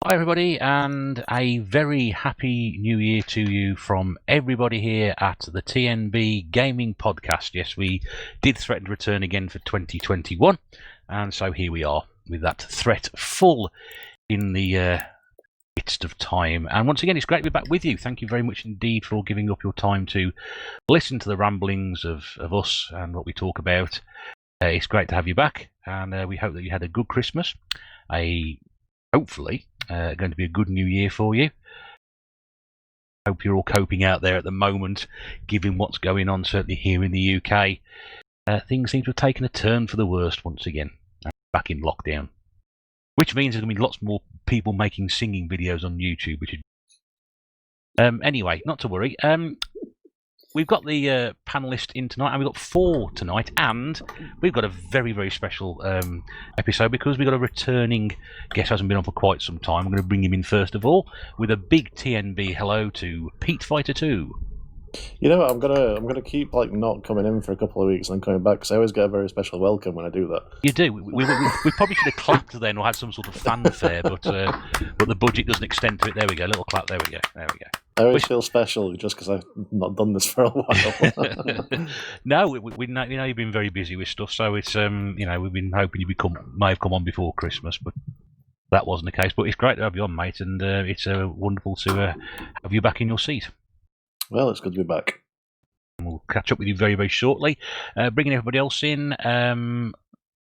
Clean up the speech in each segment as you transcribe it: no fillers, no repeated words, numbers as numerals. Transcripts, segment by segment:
Hi everybody, and a very happy new year to you from everybody here at the tNb Gaming Podcast. Yes, we did threaten to return again for 2021, and so here we are with that threat full in the midst of time. And once again, it's great to be back with you. Thank you very much indeed for giving up your time to listen to the ramblings of us and what we talk about. It's great to have you back, and we hope that you had a good Christmas, hopefully going to be a good new year for you. Hope you're all coping out there at the moment, given what's going on, certainly here in the UK. Things seem to have taken a turn for the worst once again, back in lockdown. Which means there's going to be lots more people making singing videos on YouTube, which is... anyway, not to worry. We've got the panellist in tonight, and we've got 4 tonight, and we've got a very, very special episode because we've got a returning guest who hasn't been on for quite some time. I'm going to bring him in first of all with a big tNb hello to Pete Fighter 2. You know what, I'm gonna keep not coming in for a couple of weeks and then coming back because I always get a very special welcome when I do that. You do. We probably should have clapped then or had some sort of fanfare, but the budget doesn't extend to it. There we go, little clap. There we go. I always feel special just because I've not done this for a while. No, we know you've been very busy with stuff, so it's we've been hoping you may have come on before Christmas, but that wasn't the case. But it's great to have you on, mate, and it's wonderful to have you back in your seat. Well, it's good to be back. We'll catch up with you very, very shortly. Bringing everybody else in,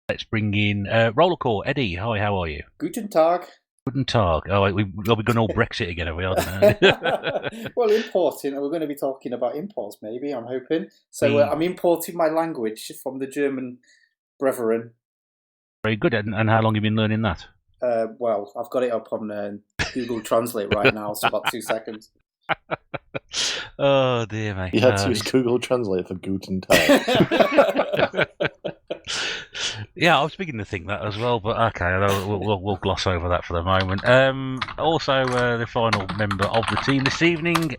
let's bring in Rollercore. Eddie, hi, how are you? Guten Tag. Guten Tag. Oh, we've gone all Brexit again, have we? I don't know. Well, importing, we're going to be talking about imports, maybe, I'm hoping. So I'm importing my language from the German brethren. Very good. And how long have you been learning that? Well, I've got it up on Google Translate right now, so about 2 seconds. Oh dear, mate. You had to use Google Translate for Guten Tag. Yeah, I was beginning to think that as well, but okay, we'll gloss over that for the moment. Also, the final member of the team this evening,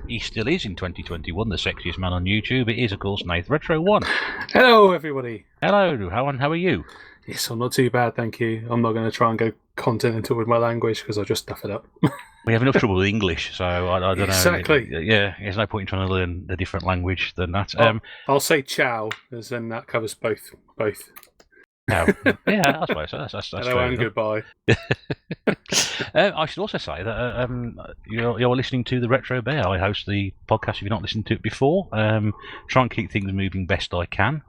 he still is in 2021 the sexiest man on YouTube. It is, of course, Nath Retro 1. Hello, everybody. Hello, how are you? Yes, I'm not too bad, thank you. I'm not going to try and go continental with my language because I'll just stuff it up. We have enough trouble with English, so I don't know. Exactly. Yeah, there's no point in trying to learn a different language than that. I'll say ciao, as then that covers both. No. Yeah, I suppose that's hello and goodbye. I should also say that you're listening to the Retro Bear. I host the podcast. If you've not listened to it before, try and keep things moving best I can.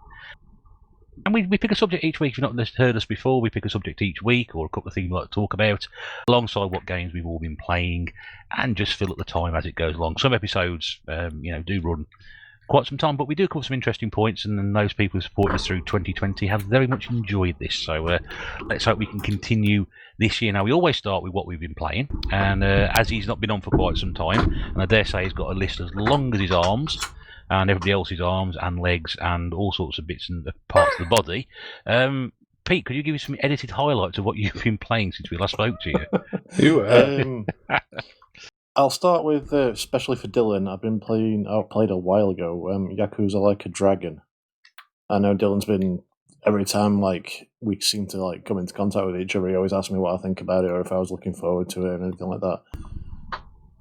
And we pick a subject each week. If you've not heard us before, we pick a subject each week or a couple of things we like to talk about, alongside what games we've all been playing, and just fill up the time as it goes along. Some episodes, do run quite some time, but we do cover some interesting points, and then those people who supported us through 2020 have very much enjoyed this. So let's hope we can continue this year. Now, we always start with what we've been playing, and as he's not been on for quite some time, and I dare say he's got a list as long as his arms, and everybody else's arms and legs and all sorts of bits and parts of the body. Pete, could you give us some edited highlights of what you've been playing since we last spoke to you? I'll start with, especially for Dylan, I played a while ago, Yakuza Like a Dragon. I know Dylan's been, every time we seem to come into contact with each other, he always asks me what I think about it or if I was looking forward to it and anything like that.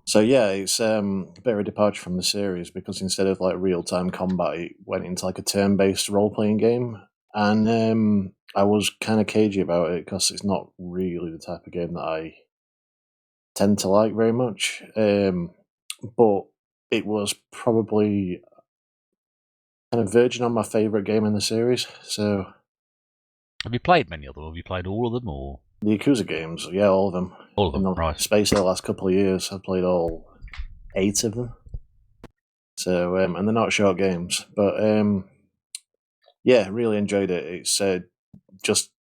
So yeah, it's a bit of a departure from the series because instead of real-time combat, it went into a turn-based role-playing game. And I was kind of cagey about it because it's not really the type of game that I tend to like very much. But it was probably kind of verging on my favourite game in the series. So, have you played many of them? Have you played all of them, or the Yakuza games? Yeah, all of them. All of them, in the right? Space of the last couple of years, I've played all 8 of them. So, and they're not short games, but yeah, really enjoyed it. It's just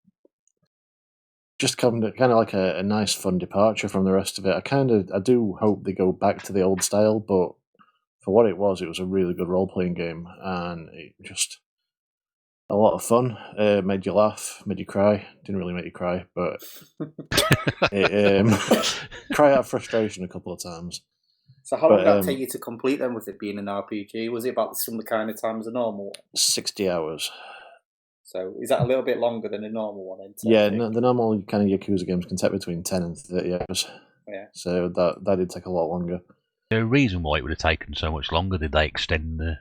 kind of like a nice, fun departure from the rest of it. I do hope they go back to the old style, but for what it was a really good role-playing game, and it just a lot of fun. Made you laugh, made you cry. Didn't really make you cry, but cry out of frustration a couple of times. So how long did that take you to complete then, with it being an RPG? Was it about the similar kind of time as a normal one? 60 hours. So is that a little bit longer than a normal one? Yeah, the normal kind of Yakuza games can take between 10 and 30 hours. Yeah. So that did take a lot longer. Is there a reason why it would have taken so much longer? Did they extend the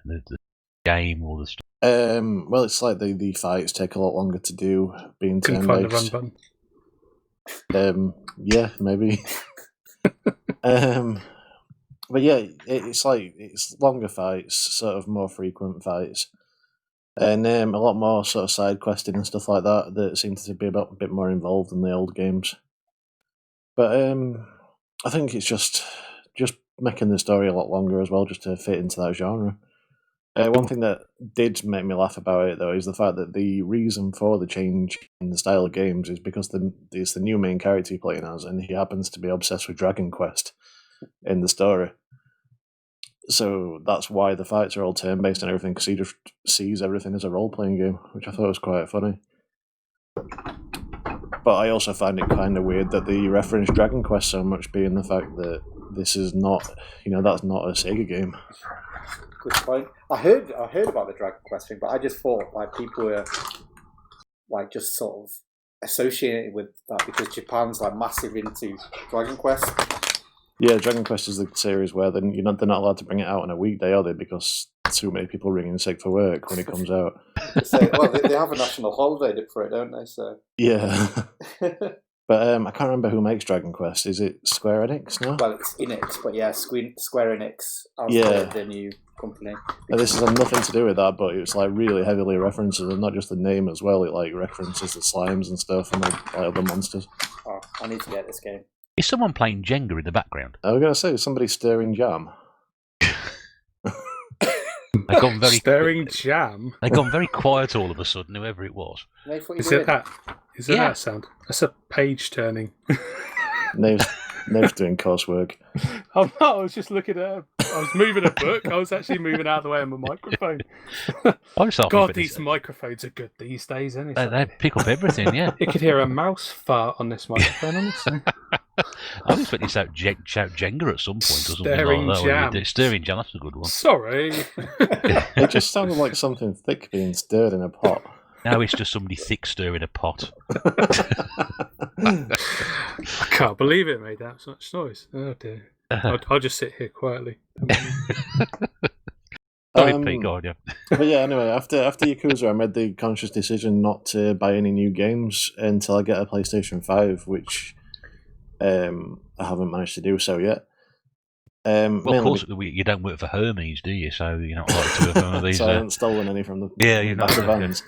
game or the stuff? Well, it's like the fights take a lot longer to do, being Couldn't find the turn-based. run button. Yeah, maybe. But yeah, it's longer fights, sort of more frequent fights, and a lot more sort of side questing and stuff like that seems to be a bit more involved in the old games. But I think it's just making the story a lot longer as well, just to fit into that genre. One thing that did make me laugh about it, though, is the fact that the reason for the change in the style of games is because it's the new main character you're playing as, and he happens to be obsessed with Dragon Quest in the story. So that's why the fights are all turn-based and everything, because he just sees everything as a role-playing game, which I thought was quite funny. But I also find it kind of weird that they reference Dragon Quest so much, being the fact that this is not, that's not a Sega game. Good point. I heard about the Dragon Quest thing, but I just thought people were just sort of associated with that because Japan's massive into Dragon Quest. Yeah, Dragon Quest is the series where they're not allowed to bring it out on a weekday, are they? Because too many people ring in sick for work when it comes out. So, they have a national holiday for it, don't they? So yeah. But I can't remember who makes Dragon Quest. Is it Square Enix now? Well, it's Enix, but yeah, Square Enix as the new company. This has nothing to do with that, but it's really heavily references, and not just the name as well. It references the slimes and stuff and other monsters. Oh, I need to get this game. Is someone playing Jenga in the background? I was going to say, somebody stirring jam. They've gone very stirring jam. They've gone very quiet all of a sudden. Whoever it was. Is it that? Is it that sound? That's a page turning. Nave's doing coursework. Oh no! I was just looking at. I was moving a book. I was actually moving out of the way of my microphone. God, these microphones are good these days, isn't it? They pick up everything. Yeah, you could hear a mouse fart on this microphone. Honestly, I was expecting to shout Jenga at some point or something Stirring like that. jam. Stirring jam. That's a good one. Sorry. It just sounded like something thick being stirred in a pot. Now it's just somebody thick stirring a pot. I can't believe it made that such noise. Oh dear. I'll just sit here quietly. Sorry, Pete, go on, yeah. But yeah, anyway, after Yakuza, I made the conscious decision not to buy any new games until I get a PlayStation 5, which I haven't managed to do so yet. Well, of course, you don't work for Hermes, do you? So you're not likely to work for one of these. So I haven't stolen any from the you're not vans.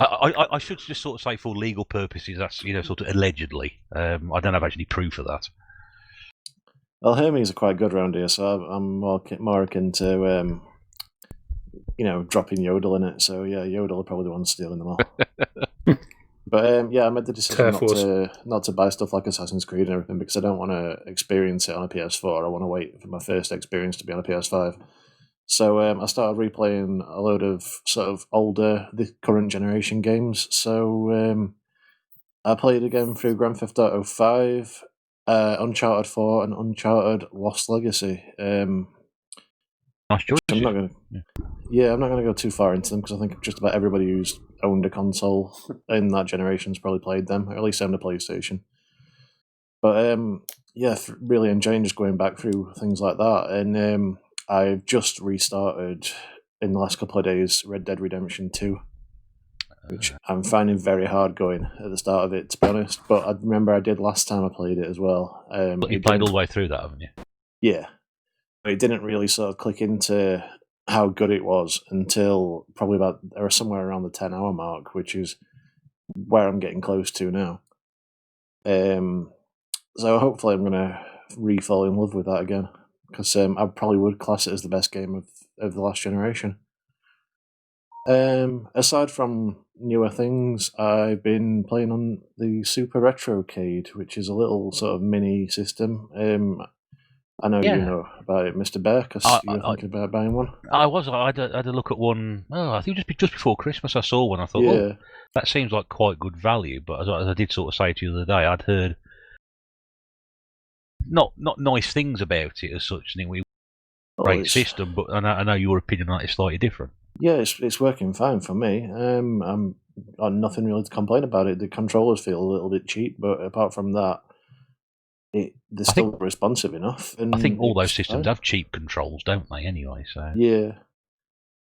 I should just sort of say, for legal purposes, that's sort of allegedly. I don't have actually proof of that. Well, Hermes are quite good around here, so I'm more akin to dropping Yodel in it. So yeah, Yodel are probably the ones stealing them all. But I made the decision not to buy stuff like Assassin's Creed and everything, because I don't want to experience it on a PS4. I want to wait for my first experience to be on a PS5. So I started replaying a load of sort of older, the current generation games. So I played again through Grand Theft Auto 5, Uncharted 4, and Uncharted Lost Legacy. Nice choice. I'm not going to go too far into them, because I think just about everybody who's owned a console in that generation's probably played them, or at least owned a PlayStation. But really enjoying just going back through things like that. And I've just restarted in the last couple of days Red Dead Redemption 2, which I'm finding very hard going at the start of it, to be honest. But I remember I did last time I played it as well. But you played all the way through that, haven't you? Yeah. But it didn't really sort of click into how good it was until probably somewhere around the 10-hour mark, which is where I'm getting close to now. So hopefully I'm going to re-fall in love with that again, because I probably would class it as the best game of the last generation. Aside from newer things, I've been playing on the Super Retrocade, which is a little sort of mini system. I know you know about it, Mr. Bear, because you were thinking about buying one. I had a look at one. I think just before Christmas I saw one. I thought, that seems like quite good value. But as I did sort of say to you the other day, I'd heard not nice things about it as such. Great system, but I know your opinion on it is slightly different. Yeah, it's working fine for me. I'm got nothing really to complain about it. The controllers feel a little bit cheap, but apart from that, they're still responsive enough. And I think all those systems have cheap controls, don't they? Anyway, so yeah.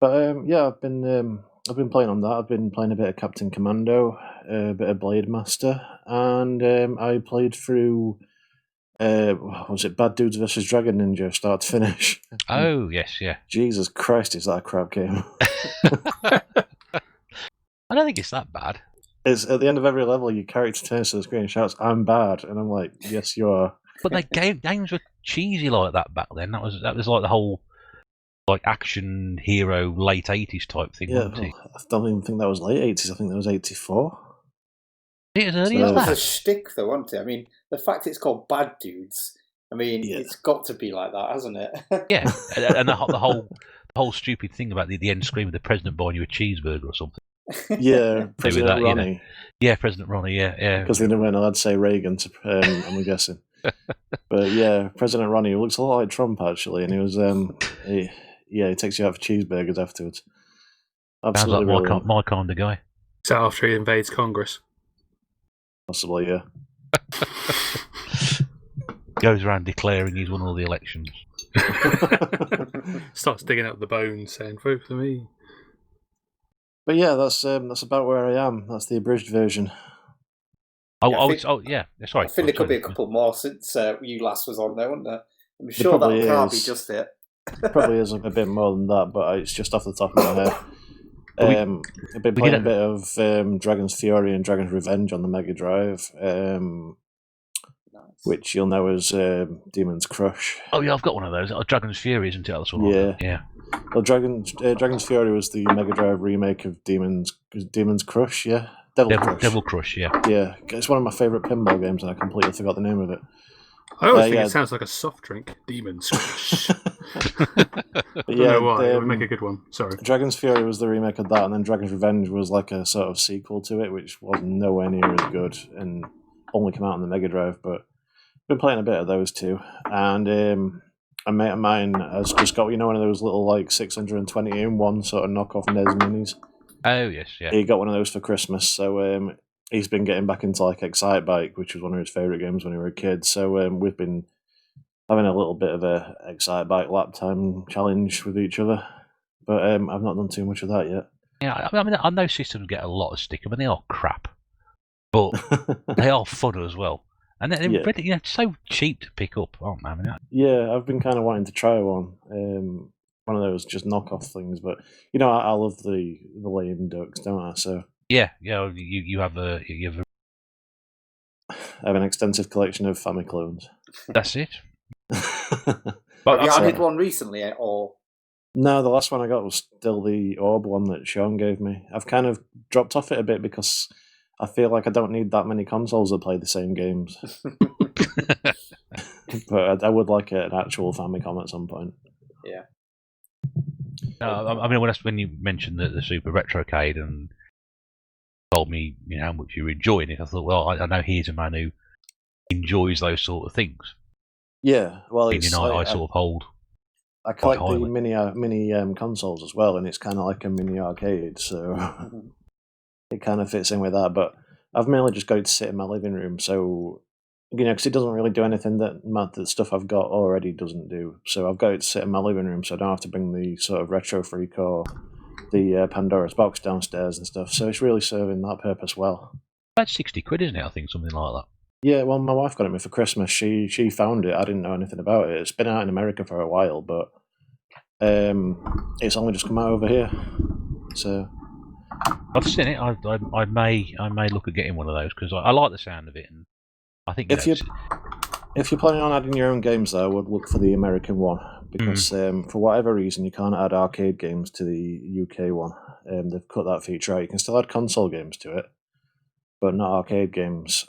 But I've been playing on that. I've been playing a bit of Captain Commando, a bit of Blade Master, and I played through. Was it Bad Dudes vs Dragon Ninja, start to finish? Oh yes, yeah. Jesus Christ, is that a crap game? I don't think it's that bad. It's at the end of every level, your character turns to the screen and shouts, "I'm bad," and I'm like, "Yes, you are." But games were cheesy like that back then. That was like the whole like action hero late 80s type thing, wasn't it? I don't even think that was late 80s. I think that was 84. It was early as It was that. a shtick, though, wasn't it? I mean, the fact it's called Bad Dudes. I mean, it's got to be like that, hasn't it? Yeah, and the whole stupid thing about the end screen with the president buying you a cheeseburger or something. Yeah, President Ronnie. You know. Yeah, President Ronnie. Yeah. Because they weren't allowed to say Reagan. I'm guessing. But yeah, President Ronnie looks a lot like Trump actually, and he was he takes you out for cheeseburgers afterwards. Absolutely, sounds like my kind of guy. Is that after he invades Congress? Possibly, yeah. Goes around declaring he's won all the elections. Starts digging up the bones, saying "Vote for me." But yeah, that's about where I am. That's the abridged version. Sorry. I think there could be a couple more since you last was on there, wasn't there? I'm sure that can't be just it. Probably is a bit more than that, but it's just off the top of my head. I've been playing a bit of Dragon's Fury and Dragon's Revenge on the Mega Drive, which you'll know as Demon's Crush. Oh yeah, I've got one of those. Dragon's Fury, isn't it? That's one. Yeah. Well, Dragon's Fury was the Mega Drive remake of Demon's Crush. Yeah, Devil Crush. Yeah. Yeah, it's one of my favourite pinball games, and I completely forgot the name of it. I always think it sounds like a soft drink. Demon's Crush. I don't know why. It would make a good one. Sorry. Dragon's Fury was the remake of that, and then Dragon's Revenge was like a sort of sequel to it, which was nowhere near as good, and only came out on the Mega Drive. But I've been playing a bit of those two, and a mate of mine has just got one of those little like 620-in-1 sort of knockoff NES minis. Oh yes, yeah. He got one of those for Christmas, so he's been getting back into like Excite Bike, which was one of his favourite games when he was a kid. So we've been having a little bit of a Excite Bike lap time challenge with each other, but I've not done too much of that yet. Yeah, I mean, I know systems get a lot of stick. I mean, they are crap, but they are fun as well. And they're really, so cheap to pick up, aren't they? I mean, yeah, I've been kind of wanting to try one. One of those just knockoff things, but I love the lame ducks, don't I? So yeah, you have I have an extensive collection of Famiclones. That's it. But have you added one recently, or? No, the last one I got was still the Orb one that Sean gave me. I've kind of dropped off it a bit because I feel like I don't need that many consoles that play the same games. But I would like an actual Famicom at some point. Yeah. I mean, when you mentioned the Super Retrocade and told me how much you were enjoying it, I thought, well, I know here's a man who enjoys those sort of things. Yeah, well, I sort of hold. I collect the mini consoles as well, and it's kind of like a mini arcade, so it kind of fits in with that. But I've mainly just got it to sit in my living room, so because it doesn't really do anything that the stuff I've got already doesn't do. So I've got it to sit in my living room, so I don't have to bring the sort of Retro Freak or the Pandora's Box downstairs and stuff. So it's really serving that purpose well. About £60, isn't it? I think something like that. Yeah, well, my wife got it me for Christmas. She found it. I didn't know anything about it. It's been out in America for a while, but it's only just come out over here. So I've seen it. I may look at getting one of those because I like the sound of it, and I think if you're planning on adding your own games, though, I would look for the American one because for whatever reason you can't add arcade games to the UK one. They've cut that feature out. You can still add console games to it, but not arcade games.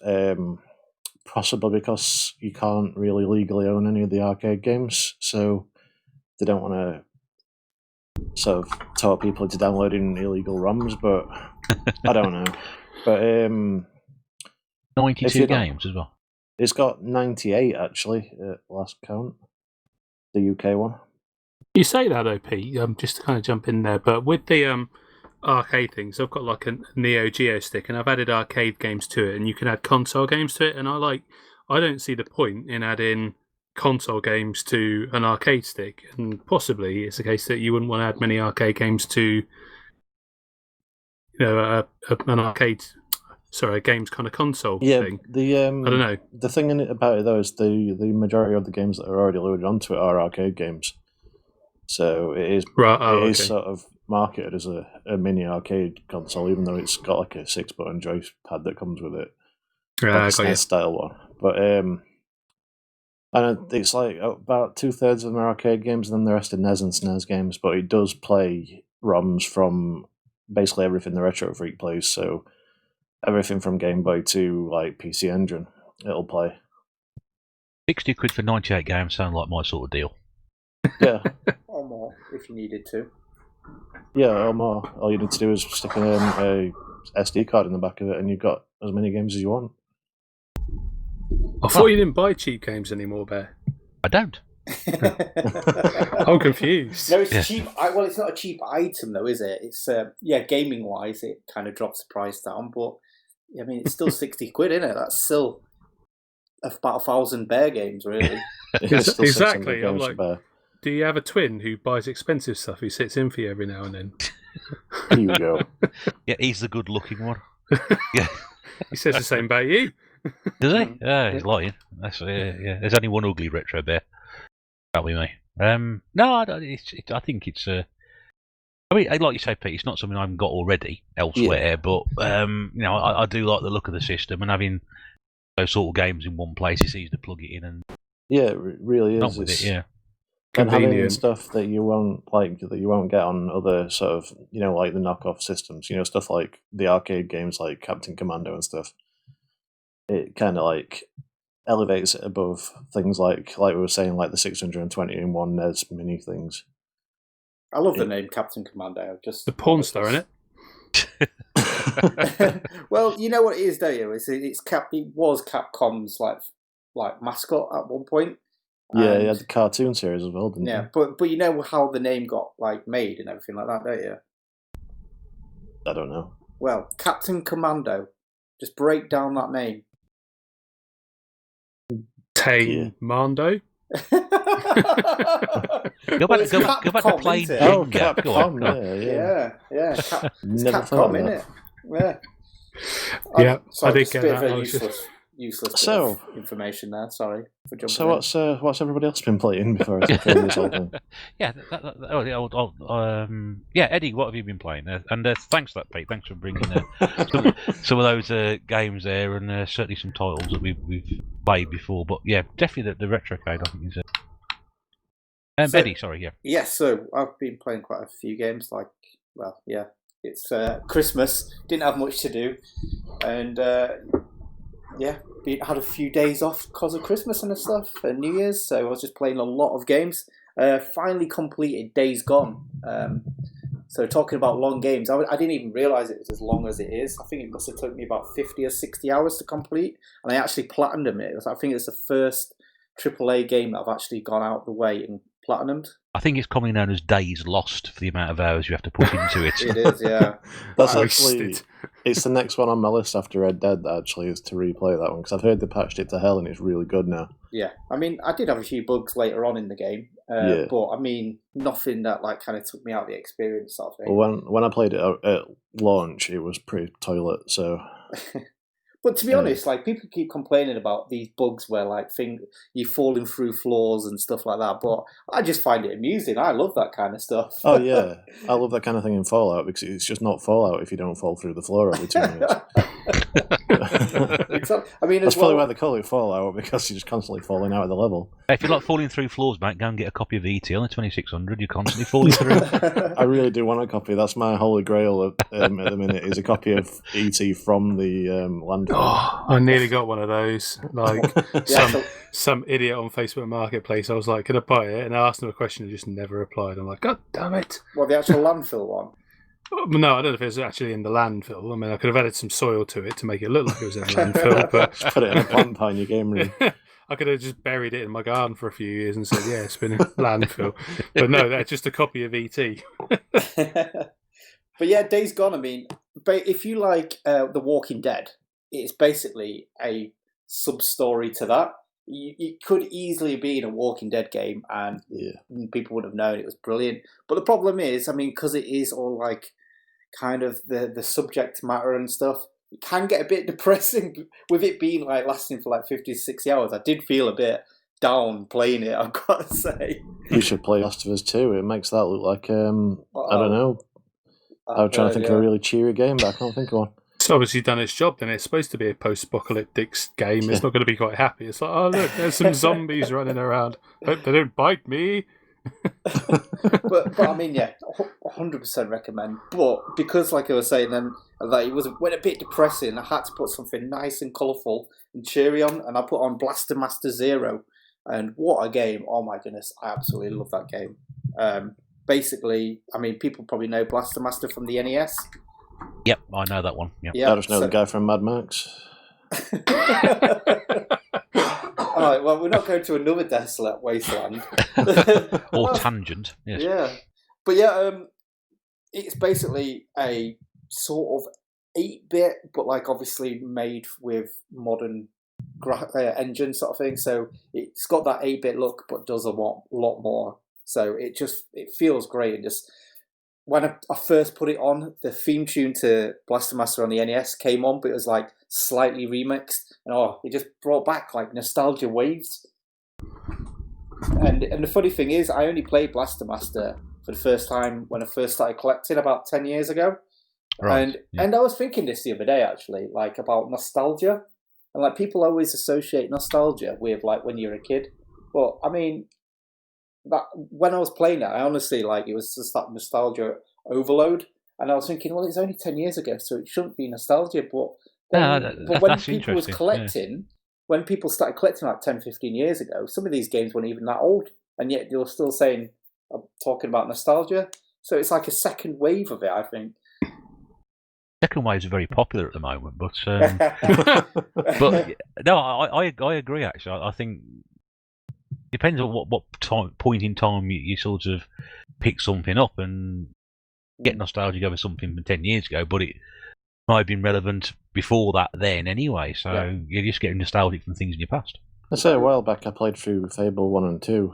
Possibly because you can't really legally own any of the arcade games, so they don't want to sort of talk people into downloading illegal ROMs, but I don't know. But 92 games as well. It's got 98 actually at last count. The UK one. You say that, OP, just to kind of jump in there, but with the arcade things. I've got like a Neo Geo stick, and I've added arcade games to it, and you can add console games to it. And I don't see the point in adding console games to an arcade stick. And possibly it's the case that you wouldn't want to add many arcade games to, an arcade. Sorry, a games kind of console thing. I don't know. The thing about it though is the majority of the games that are already loaded onto it are arcade games. So it is sort of marketed as a mini arcade console, even though it's got like a 6-button joypad that comes with it, like a SNES style one. But and it's like about 2/3 of them are arcade games, and then the rest are NES and SNES games. But it does play ROMs from basically everything the Retro Freak plays. So everything from Game Boy to like PC Engine, it'll play. 60 quid for 98 games sound like my sort of deal. Yeah. Or more, if you needed to. Yeah, or more. All you need to do is stick a SD card in the back of it, and you've got as many games as you want. I thought you didn't buy cheap games anymore, Bear. I don't. I'm confused. No, it's cheap. Well, it's not a cheap item, though, is it? It's gaming-wise, it kind of drops the price down, but I mean, it's still 60 quid, isn't it? That's still about 1,000 Bear games, really. Exactly. I'm like, do you have a twin who buys expensive stuff who sits in for you every now and then? Here you go. Yeah, he's the good-looking one. Yeah, he says the same about you. Does he? Yeah, he's lying. That's yeah. There's only one ugly Retro Bear. That'll be me. No, I think it's. I mean, like you say, Pete, it's not something I haven't got already elsewhere. But I do like the look of the system, and having those sort of games in one place, it's easy to plug it in and. Yeah, it really is. Not with it, yeah. And having stuff that you won't get on other sort of like the knockoff systems, stuff like the arcade games like Captain Commando and stuff. It kind of like elevates it above things like we were saying, like the 620-in-1 NES mini things. I love the name Captain Commando. Just the porn star in it. Well, you know what it is, don't you? It was Capcom's like mascot at one point. Yeah, he had the cartoon series as well, didn't he? Yeah, but you know how the name got like made and everything like that, don't you? I don't know. Well, Captain Commando. Just break down that name. Mando. Go back to playing Jenga. Capcom, yeah. It's Never Capcom, isn't it? Yeah. Yeah, sorry, I did get that. Useless bit of information there. Sorry for jumping. So what's everybody else been playing before I fill this whole thing? Yeah, Eddie, what have you been playing? And thanks for that, Pete. Thanks for bringing some of those games there, and certainly some titles that we've played before. But yeah, definitely the Retrocade, I think is it. Eddie, sorry, yeah. Yes, so I've been playing quite a few games. It's Christmas. Didn't have much to do, and. Had a few days off because of Christmas and stuff and New Year's, so I was just playing a lot of games. Finally completed Days Gone. So talking about long games, I didn't even realise it was as long as it is. I think it must have took me about 50 or 60 hours to complete, and I actually platinumed it. I think it's the first AAA game that I've actually gone out the way and platinumed. I think it's commonly known as Days Lost for the amount of hours you have to put into it. It is, yeah. That's actually... It's the next one on my list after Red Dead, actually, is to replay that one, because I've heard they patched it to hell and it's really good now. Yeah, I mean, I did have a few bugs later on in the game, but I mean, nothing that kind of took me out of the experience, sort of thing. Well, when I played it at launch, it was pretty toilet, so... But to be honest, people keep complaining about these bugs where you're falling through floors and stuff like that. But I just find it amusing. I love that kind of stuff. Oh yeah, I love that kind of thing in Fallout because it's just not Fallout if you don't fall through the floor every 2 minutes. Exactly. I mean, that's probably why they call it Fallout, because you're just constantly falling out of the level. If you like falling through floors, mate, go and get a copy of ET on the 2600. You're constantly falling through. I really do want a copy. That's my holy grail at the minute. Is a copy of ET from the landfill. Oh, I nearly got one of those. Some idiot on Facebook Marketplace. I was like, "Can I buy it?" And I asked him a question and just never replied. I'm like, "God damn it!" Well, the actual landfill one. No, I don't know if it was actually in the landfill. I mean, I could have added some soil to it to make it look like it was in the landfill, but just put it in a plant pile in your game room. I could have just buried it in my garden for a few years and said, "Yeah, it's been in landfill." But no, that's just a copy of ET. But yeah, Days Gone. I mean, but if you like The Walking Dead, it's basically a sub-story to that. It could easily be in a Walking Dead game, and people would have known it was brilliant. But the problem is, I mean, because it is all like kind of the subject matter and stuff, it can get a bit depressing with it being like lasting for like 50 to 60 hours. I did feel a bit down playing it, I've got to say. You should play Last of Us 2. It makes that look like, I don't know. I was trying to think of a really cheery game, but I can't think of one. It's obviously done its job, then. It's supposed to be a post-apocalyptic game. It's not going to be quite happy. It's like, oh, look, there's some zombies running around. Hope they don't bite me. but I mean, yeah, 100% recommend. But because, like I was saying, then like, it went a bit depressing. I had to put something nice and colourful and cheery on, and I put on Blaster Master Zero. And what a game. Oh my goodness, I absolutely love that game. Basically, I mean, people probably know Blaster Master from the NES. Yep, I know that one. Yep. Yeah, I just know the guy from Mad Max. All right, well, we're not going to another desolate wasteland. Or tangent, yes. Yeah. But yeah, it's basically a sort of 8-bit, but like obviously made with modern engine sort of thing. So it's got that 8-bit look, but does a lot more. So it feels great. And just when I first put it on, the theme tune to Blaster Master on the NES came on, but it was like slightly remixed, and it just brought back like nostalgia waves. And the funny thing is, I only played Blaster Master for the first time when I first started collecting about 10 years ago. Right. And I was thinking this the other day actually, like about nostalgia, and like people always associate nostalgia with like when you're a kid. But I mean, that when I was playing it, I honestly like it was just that nostalgia overload, and I was thinking, well, it's only 10 years ago, so it shouldn't be nostalgia. But when people was collecting, when people started collecting like 10, 15 years ago, some of these games weren't even that old, and yet they were still talking about nostalgia. So it's like a second wave of it, I think. Second waves are very popular at the moment, but but no, I agree. Actually, I think. Depends on what point in time you sort of pick something up and get nostalgic over something from 10 years ago, but it might have been relevant before that then anyway, so you're just getting nostalgic from things in your past. I say a while back I played through Fable 1 and 2,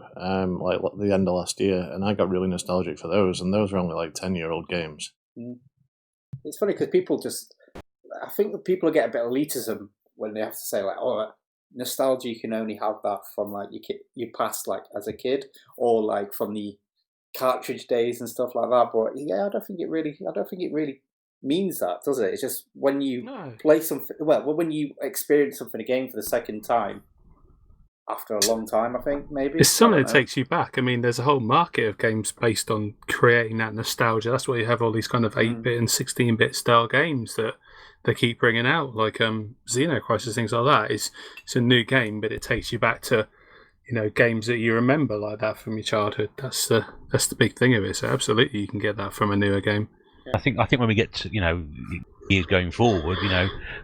like the end of last year, and I got really nostalgic for those, and those were only like 10-year-old games. It's funny because I think that people get a bit of elitism when they have to say like, nostalgia, you can only have that from like your past, like as a kid, or like from the cartridge days and stuff like that. But yeah, I don't think it really means that, does it? It's just when you play something. Well, when you experience something again for the second time after a long time, I think maybe it's something that takes you back. I mean, there's a whole market of games based on creating that nostalgia. That's why you have all these kind of 8-bit and 16-bit style games that they keep bringing out, like Xeno Crisis, things like that. It's a new game, but it takes you back to, games that you remember like that from your childhood. That's the big thing of it. So absolutely, you can get that from a newer game. I think when we get to years going forward,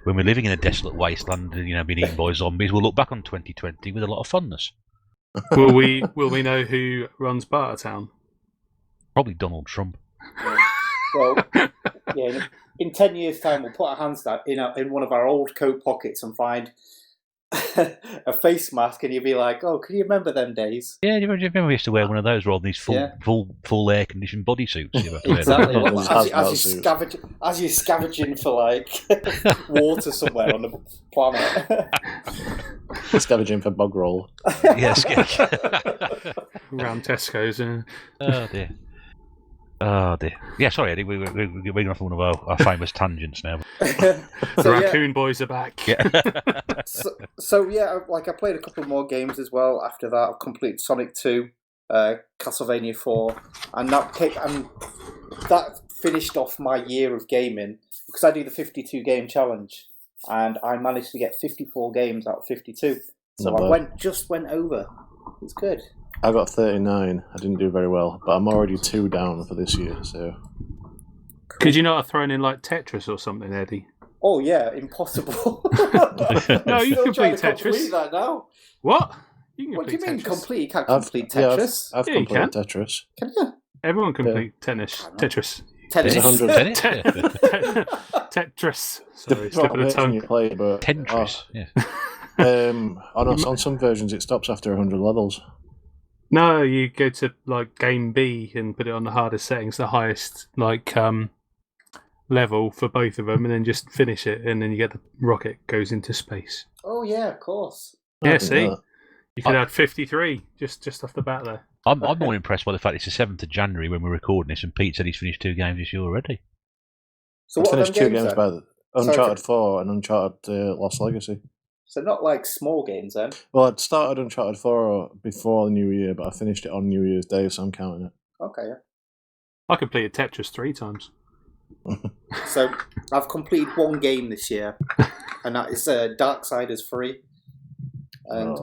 when we're living in a desolate wasteland, being eaten by zombies, we'll look back on 2020 with a lot of fondness. Will we know who runs Bartertown? Probably Donald Trump. Well, yeah. In 10 years' time, we'll put our hands down in one of our old coat pockets and find a face mask, and you'll be like, "Oh, can you remember them days?" Yeah, do you remember we used to wear one of those rather than these full air conditioned bodysuits? Exactly. As you're scavenging for like water somewhere on the planet. Scavenging for bog roll. Yes. Around Tesco's. Oh dear. Oh dear. Yeah, sorry, Eddie. We're going off on one of our famous tangents now. The Raccoon Boys are back. Yeah. so yeah, like I played a couple more games as well. After that, I've completed Sonic 2, Castlevania 4, and that finished off my year of gaming because I do the 52 game challenge, and I managed to get 54 games out of 52. So I went over. It's good. I got 39. I didn't do very well, but I'm already 2 down for this year, so... Could you not have thrown in, like, Tetris or something, Eddie? Oh, yeah, impossible. No, you can complete Tetris. Complete that now. What? What do you mean complete? You can't complete Tetris. I've completed Tetris. Can you? Everyone complete Tetris. Tennis. It's 100. Tennis? Yeah. Tetris. Sorry, Depends slip what of the version you tongue. play, but Tetris. Yeah. on some versions it stops after 100 levels. No, you go to like game B and put it on the hardest settings, the highest level for both of them, and then just finish it, and then you get the rocket goes into space. Oh yeah, of course. I Yeah, didn't know see, that. you could add 53 just off the bat there. I'm more impressed by the fact it's the 7th of January when we're recording this, and Pete said he's finished 2 games this year already. So I what are finished them 2 games then? by Sorry, Uncharted 4 and Uncharted Lost Legacy. So not like small games then. Well, I'd started Uncharted 4 before the New Year, but I finished it on New Year's Day, so I'm counting it. Okay, yeah. I completed Tetris 3 times. So I've completed 1 game this year, and that is Darksiders 3. And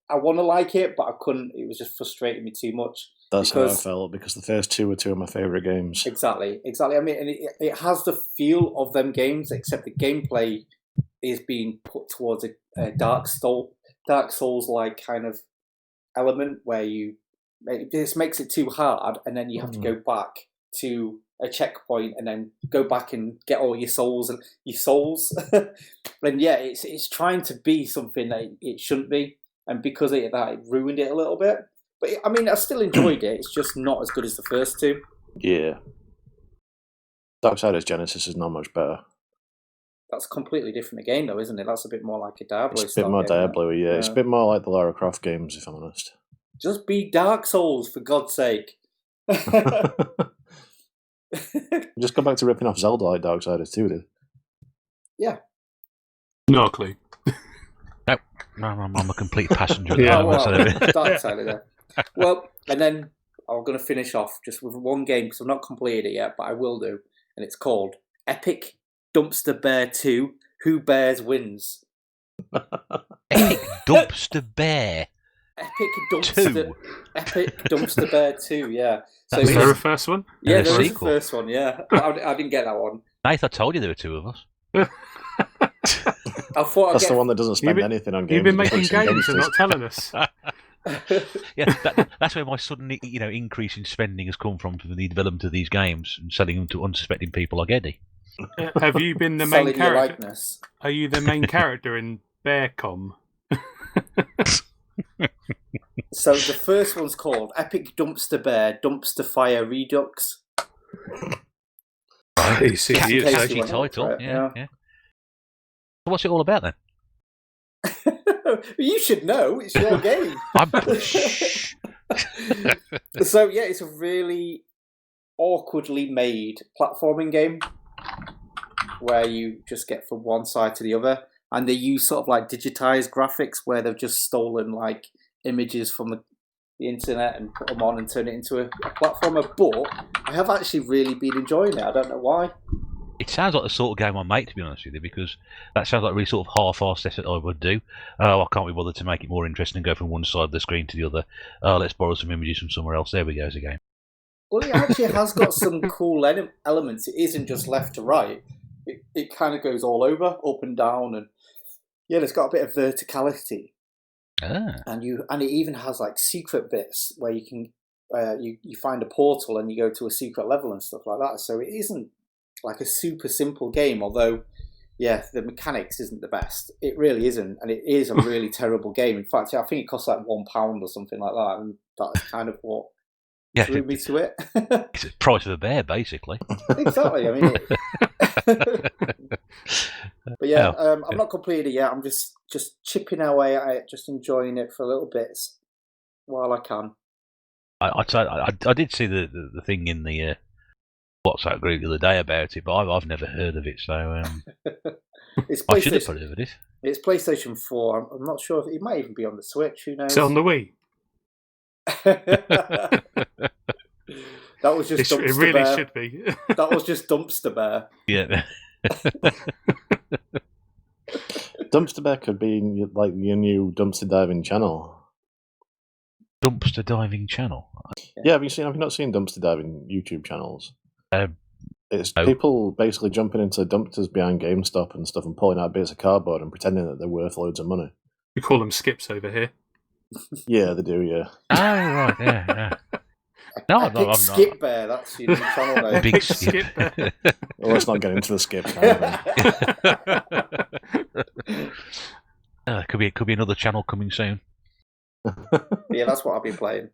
I want to like it, but I couldn't. It was just frustrating me too much. That's how I felt, because the first 2 were 2 of my favourite games. Exactly. I mean, and it has the feel of them games, except the gameplay is being put towards a Dark Souls-like kind of element where this makes it too hard, and then you have to go back to a checkpoint and then go back and get all your souls. And yeah, it's trying to be something that it shouldn't be, and because of that, it ruined it a little bit. But I mean, I still enjoyed it. It's just not as good as the first 2. Yeah. Darksiders Genesis is not much better. That's completely different again, though, isn't it? That's a bit more like a Diablo. It's a bit more Diablo, yeah. It's a bit more like the Lara Croft games, if I'm honest. Just be Dark Souls, for God's sake. Just go back to ripping off Zelda like Darksiders 2 did. Yeah. No clue. No, I'm a complete passenger at the Yeah, moment. Darksiders there. Well, and then I'm going to finish off just with 1 game, because I've not completed it yet, but I will do. And it's called Epic Dumpster Bear 2, Who Bears Wins. Epic Dumpster Bear. Epic Dumpster Bear 2, yeah. So Is there a first one? Yeah, And a there is a sequel. first one, yeah. I didn't get that one. Nath, I told you there were 2 of us. I thought That's the one that doesn't spend anything on games. You've been it making puts in games and dumpsters. not telling us. Yeah, that's where my sudden increase in spending has come from the development of these games and selling them to unsuspecting people like Eddie. Have you been the main Selling your character? likeness. Are you the main character in Bearcom? So the first one's called Epic Dumpster Bear Dumpster Fire Redux. Easy, Just in you case say. you Catchy went up title. for it, Yeah. So what's it all about then? You should know. It's your game. Shh. So yeah, it's a really awkwardly made platforming game where you just get from one side to the other, and they use sort of like digitized graphics where they've just stolen like images from the internet and put them on and turn it into a platformer. But I have actually really been enjoying it. I don't know why. It sounds like the sort of game I make, to be honest with you, because that sounds like a really sort of half-assed effort I would do. Oh, I can't be bothered to make it more interesting and go from one side of the screen to the other. Oh, let's borrow some images from somewhere else. There we go, as a game. Well, it actually has got some cool elements. It isn't just left to right. It kind of goes all over, up and down, and yeah, it's got a bit of verticality. And it even has like secret bits where you can you find a portal and you go to a secret level and stuff like that. So it isn't like a super simple game, although yeah, the mechanics isn't the best. It really isn't, and it is a really terrible game. In fact, I think it costs like £1 or something like that, and that's kind of what drew me to it. It's the price of a bear, basically. Exactly. I mean, but yeah, I'm not completed it yet. I'm just chipping away at it, just enjoying it for a little bit while I can. I did see the thing in the WhatsApp group the other day about it, but I've never heard of it, so It's I should have heard of it. It's PlayStation 4. I'm not sure if it might even be on the Switch. Who knows? Is it on the Wii? That was just Dumpster It really Bear. should be. That was just Dumpster Bear. Yeah. Dumpster Bear could be like your new dumpster diving channel. Dumpster diving channel. Yeah, have you not seen dumpster diving YouTube channels? It's no. people basically jumping into dumpsters behind GameStop and stuff and pulling out bits of cardboard and pretending that they're worth loads of money. We call them skips over here. Yeah, they do, yeah. Oh, right, yeah. No, Epic Skip Bear, that's your new channel name. Big Skip. Well, let's not get into the skip. Could be another channel coming soon. Yeah, that's what I've been playing.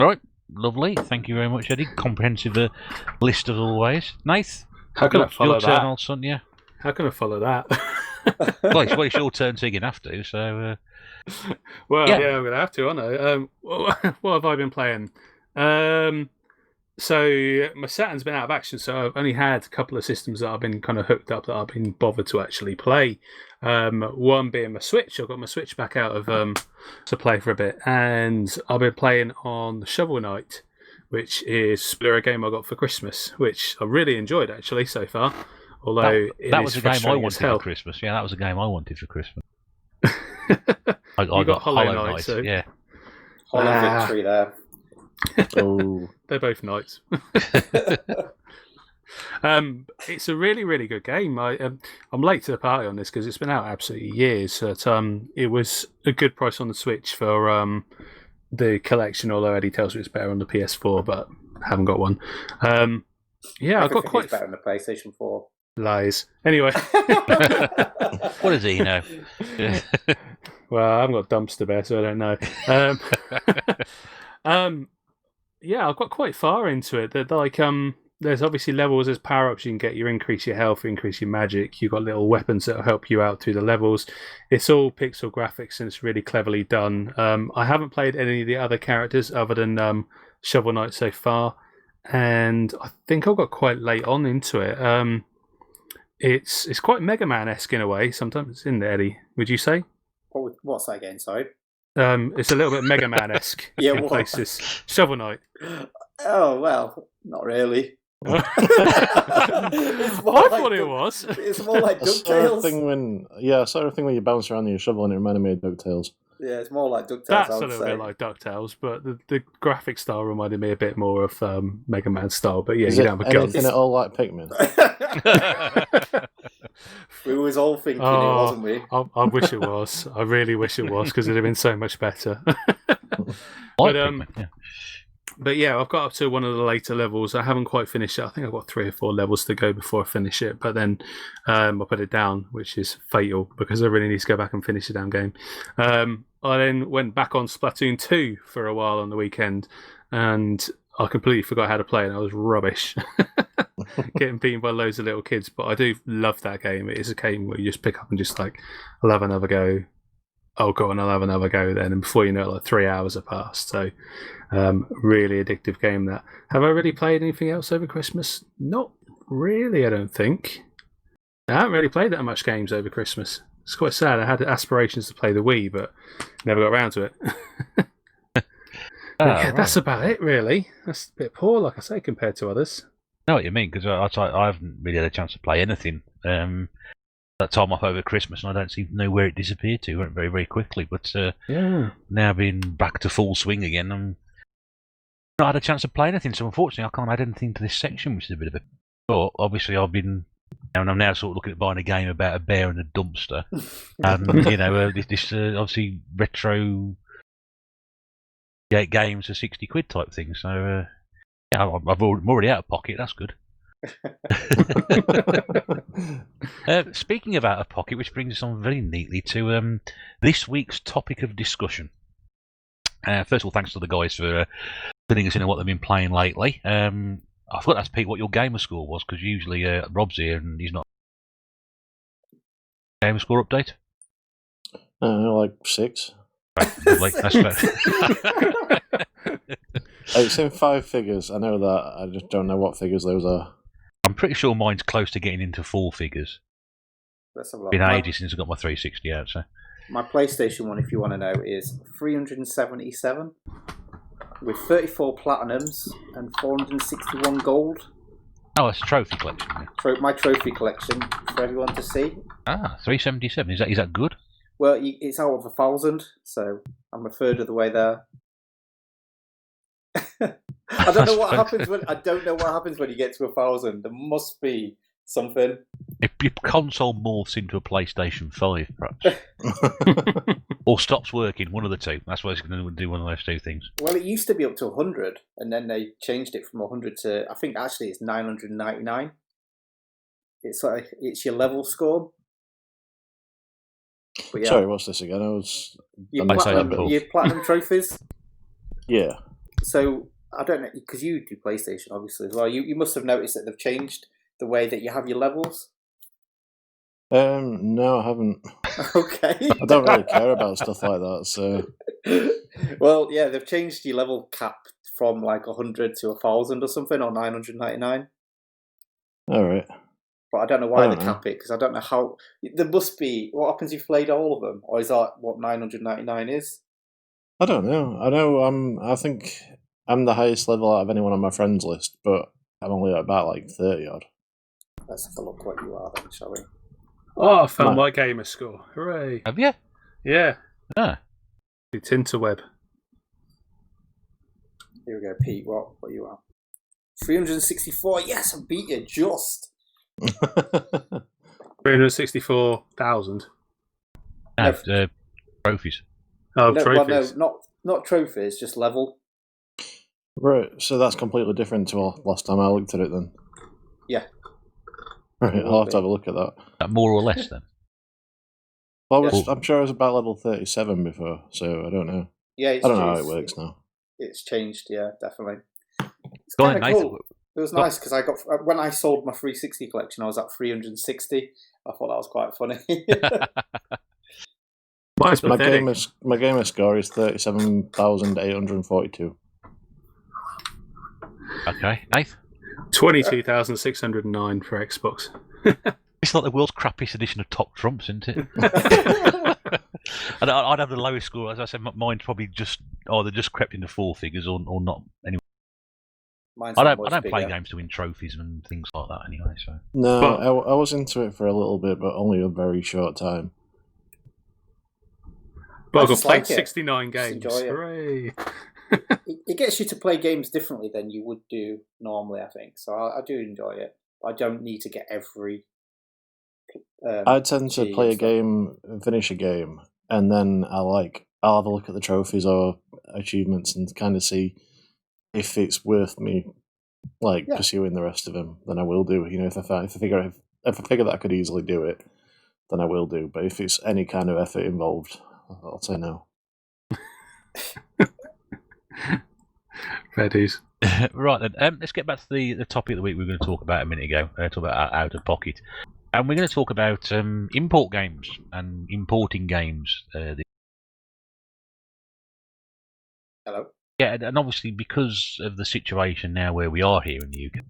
All right, lovely. Thank you very much, Eddie. Comprehensive list as always. Nice. How can I follow your turn, that? old son. Yeah. How can I follow that? Well, it's your turn, so you're gonna have to. So. Well, Yeah. yeah, I'm gonna have to, aren't I? What have I been playing? So my Saturn's been out of action, so I've only had a couple of systems that I've been kind of hooked up that I've been bothered to actually play. One being my Switch. I've got my Switch back out of to play for a bit, and I've been playing on Shovel Knight, which is a game I got for Christmas, which I really enjoyed actually so far. Although that was a game I wanted for Christmas. Yeah, that was a game I wanted for Christmas. I got Hollow Knight. So... Yeah. Hollow Victory there. Oh, they're both knights. It's a really, really good game. I'm late to the party on this because it's been out absolutely years. But it was a good price on the Switch for the collection. Although Eddie tells me it's better on the PS4, but I haven't got one. Yeah, I got quite it's better on the PlayStation 4. Lies. Anyway, What does he know? Well, I haven't got dumpster bear, so I don't know. Yeah, I've got quite far into it. That there's obviously levels, there's power ups you can get. You increase your health, increase your magic. You've got little weapons that will help you out through the levels. It's all pixel graphics and it's really cleverly done. I haven't played any of the other characters other than Shovel Knight so far, and I think I got quite late on into it. It's quite Mega Man-esque in a way. Sometimes, isn't it, Eddie? Would you say? What's that again? Sorry. It's a little bit Mega Man-esque Yeah, in what? places. Shovel Knight. Oh well, not really. I thought it was. It's more like I saw a DuckTales. thing when you bounce around and you shovel and it reminded me of DuckTales. Yeah, it's more like DuckTales. That's I a would little say. bit like DuckTales, but the graphic style reminded me a bit more of Mega Man style. But yeah, Is you it don't have a gun. anything at all like Pikmin? We was all thinking it, Oh, wasn't we? I wish it was. I really wish it was because it'd have been so much better. Like But, Pikmin, yeah. But yeah, I've got up to one of the later levels. I haven't quite finished it. I think I've got 3 or 4 levels to go before I finish it. But then I put it down, which is fatal because I really need to go back and finish the damn game. I then went back on Splatoon 2 for a while on the weekend, and I completely forgot how to play, and I was rubbish. Getting beaten by loads of little kids. But I do love that game. It is a game where you just pick up and just like, I'll have another go. Oh, go on, I'll have another go then. And before you know it, like 3 hours have passed. So, really addictive game that. Have I really played anything else over Christmas? Not really, I don't think. I haven't really played that much games over Christmas. It's quite sad. I had aspirations to play the Wii, but never got around to it. Yeah, that's about it, really. That's a bit poor, like I say, compared to others. I know what you mean, because I haven't really had a chance to play anything. That time off over Christmas, and I don't seem to know where it disappeared to. It went very, very quickly. But Yeah. now being back to full swing again, I'm not had a chance to play anything. So unfortunately, I can't add anything to this section, which is a bit of a. But obviously, I'm now sort of looking at buying a game about a bear and a dumpster, and this obviously retro games for £60 type thing. So yeah, I'm already out of pocket. That's good. Speaking of out of pocket, which brings us on very neatly to this week's topic of discussion. First of all, thanks to the guys for filling us in on what they've been playing lately. I forgot to ask Pete what your gamer score was, because usually Rob's here and he's not. Gamer score update? Like 6. Right, lovely. That's fair. It's in 5 figures. I know that. I just don't know what figures those are. I'm pretty sure mine's close to getting into 4 figures. Let's have a look. Been ages since I got my 360 out, so. My PlayStation one, if you want to know, is 377 with 34 platinums and 461 gold. Oh, it's a trophy collection. Yeah. My trophy collection for everyone to see. 377. Is that good? Well, it's out of 1,000, so I'm a third of the way there. I don't know what happens when you get to 1,000. There must be something. If your console morphs into a PlayStation 5, perhaps, or stops working, one of the two. That's why it's going to do one of those two things. Well, it used to be up to 100, and then they changed it from 100 to, I think actually it's 999. It's like it's your level score. But yeah, Sorry, what's this again? I was. your I missed that platinum, bit. your platinum trophies. Yeah. So I don't know, because you do PlayStation obviously as well. You must have noticed that they've changed the way that you have your levels. No, I haven't. Okay. I don't really care about stuff like that. So. Well, yeah, they've changed your level cap from like 100 to 1,000 or something, or 999. All right. But I don't know why they cap it, because I don't know how. There must be. What happens if you played all of them, or is that what 999 is? I don't know. I know. I think I'm the highest level out of anyone on my friends list, but I'm only about like 30 odd. Let's have a look what you are then, shall we? Oh, I found my gamer score. Hooray! Have you? Yeah. Ah. It's interweb. Here we go, Pete. What you are? 364. Yes, I beat you just. 364,000. No, trophies. Oh, no, trophies. Well, no, not trophies, just level. Right, so that's completely different to last time I looked at it then. Yeah. Right, I'll have to have a look at that. More or less, then. Well, I'm sure I was about level 37 before, so I don't know. Yeah, I don't know how it works now. It's changed, yeah, definitely. It's Go kind on, of Nathan. cool. It was nice because I got when I sold my 360 collection, I was at 360. I thought that was quite funny. Mine's My pathetic. gamer score is 37,842. Okay, Nath? 22,609 for Xbox. It's like the world's crappiest edition of Top Trumps, isn't it? I'd have the lowest score. As I said, mine's probably just either just crept into four figures or not. Anyway, I don't play games to win trophies and things like that anyway. So No, I was into it for a little bit, but only a very short time. But I've played like 69 games. Enjoy it. Hooray! It gets you to play games differently than you would do normally, I think. So I do enjoy it. I don't need to get every. I tend to play a game, finish a game, and then I'll have a look at the trophies or achievements and kind of see if it's worth me pursuing the rest of them. Then I will do. You know, if I figure that I could easily do it, then I will do. But if it's any kind of effort involved, I'll say no. Fair dues. Right then, let's get back to the topic of the week we were going to talk about a minute ago. Talk about out of pocket, and we're going to talk about import games and importing games. Hello. Yeah, and obviously because of the situation now where we are here in the UK,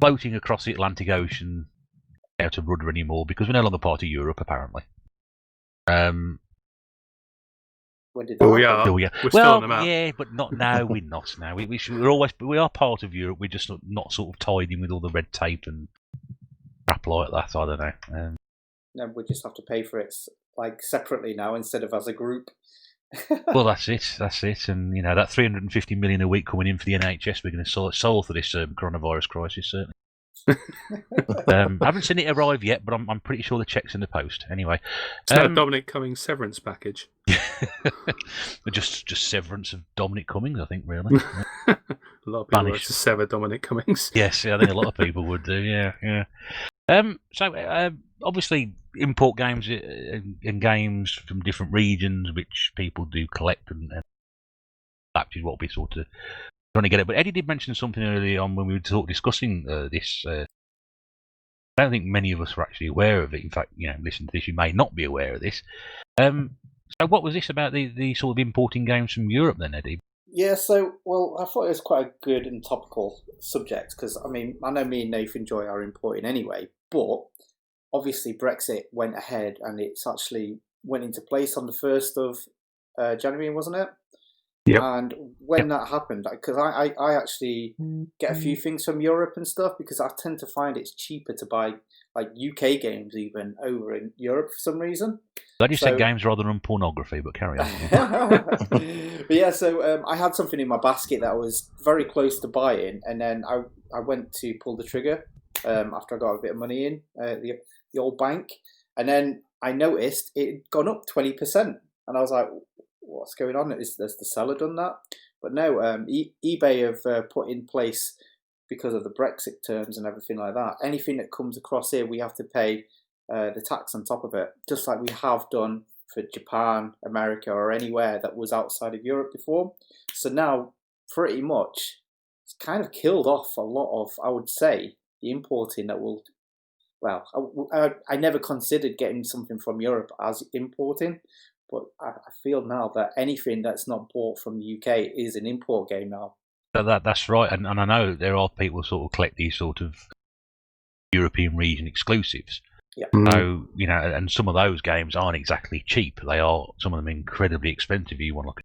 floating across the Atlantic Ocean out of rudder anymore because we're no longer part of Europe apparently. When did that Well, we happen? are. Yeah. We're still on the map. Yeah, but not now. We're not now. We are part of Europe. We're just not sort of tied in with all the red tape and crap like that. I don't know. No, we just have to pay for it separately now instead of as a group. Well, that's it. And you know that 350 million a week coming in for the NHS, we're going to solve for this coronavirus crisis certainly. I haven't seen it arrive yet, but I'm pretty sure the check's in the post. Anyway, It's not a Dominic Cummings severance package. just severance of Dominic Cummings, I think. Really, A lot of people like to sever Dominic Cummings. yes, I think a lot of people would do. Yeah. So obviously, import games and games from different regions, which people do collect, and that is what we sort of trying to get it. But Eddie did mention something earlier on when we were discussing this. I don't think many of us were actually aware of it. In fact, listen to this, you may not be aware of this. So what was this about the sort of importing games from Europe then, Eddie? Yeah, so, I thought it was quite a good and topical subject because, I know me and Nath enjoy our importing anyway, but obviously Brexit went ahead and it's actually went into place on the 1st of January, wasn't it? Yep. And when that happened, because I actually get a few things from Europe and stuff because I tend to find it's cheaper to buy UK games even over in Europe for some reason. Glad you said games rather than pornography, but carry on. But yeah, so I had something in my basket that I was very close to buying, and then I went to pull the trigger, after I got a bit of money in the old bank, and then I noticed it had gone up 20%, and I was like, "What's going on? Has the seller done that?" But no, eBay have put in place, because of the Brexit terms and everything like that, anything that comes across here, we have to pay the tax on top of it, just like we have done for Japan, America, or anywhere that was outside of Europe before. So now, pretty much, it's kind of killed off a lot of, I would say, the importing that will... Well, I never considered getting something from Europe as importing, but I feel now that anything that's not bought from the UK is an import game now. That's right, and I know there are people sort of collect these sort of European region exclusives. Yeah. So, and some of those games aren't exactly cheap. They are, some of them, incredibly expensive. You want like a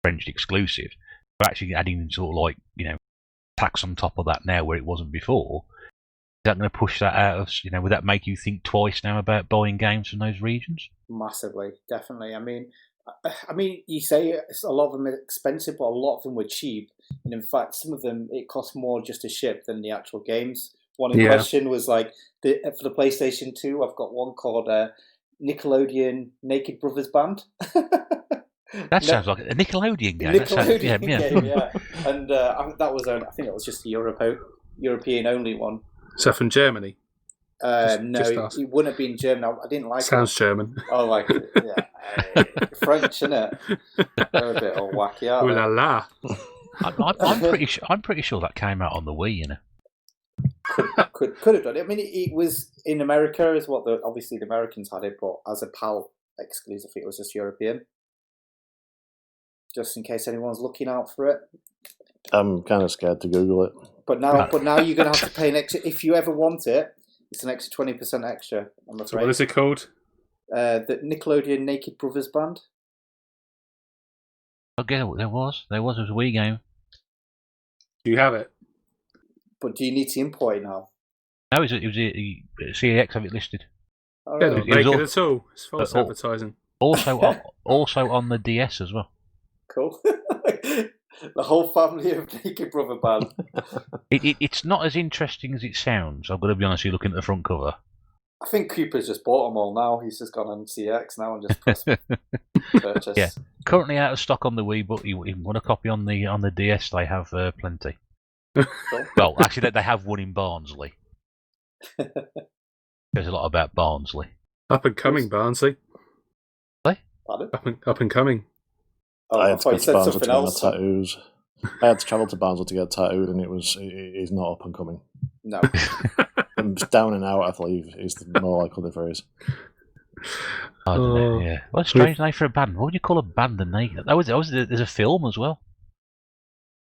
French exclusive. But actually adding sort of tax on top of that now where it wasn't before, is that going to push that out of, would that make you think twice now about buying games from those regions? Massively, definitely. I mean, you say a lot of them are expensive, but a lot of them were cheap. And in fact, some of them, it cost more just to ship than the actual games. One in question was for the PlayStation 2, I've got one called Nickelodeon Naked Brothers Band. That sounds like a Nickelodeon game. Nickelodeon game, yeah. And that was, I think it was just a European only one. Is that from Germany? No, it wouldn't have been German. I didn't like it. Sounds German. Oh, like yeah, French, innit? They're a bit all wacky, Ooh aren't la la. I'm pretty sure that came out on the Wii, Could have done it. I mean, it was in America as well. Obviously, the Americans had it, but as a PAL exclusive, it was just European. Just in case anyone's looking out for it. I'm kind of scared to Google it. But now you're going to have to pay an extra. If you ever want it, it's an extra 20% extra, I'm afraid. So what is it called? The Nickelodeon Naked Brothers Band. Okay, there was a Wii game. Do you have it? But do you need to import it now? No, it was CEX have it listed. Oh, Yeah, really? not naked at all. It's false advertising. Also on the DS as well. Cool. The whole family of Naked Brother Band. It's not as interesting as it sounds. I've got to be honest with you, looking at the front cover. I think Cooper's just bought them all now. He's just gone on CX now and just pressed purchase. Yeah, currently out of stock on the Wii, but you want a copy on the DS? They have plenty. Cool. Well, actually, they have one in Barnsley. There's a lot about Barnsley. Up and coming, Barnsley. Pardon? Up and coming. Oh, I I had to thought go you to said Barnsley something to get my else. tattoos. I had to travel to Barnsley to get tattooed, and it's not up and coming. No. Down and out, I believe, is the more likely the phrase. I don't know, yeah. What a strange name for a band. What would you call a band? The Naked? There's a film as well.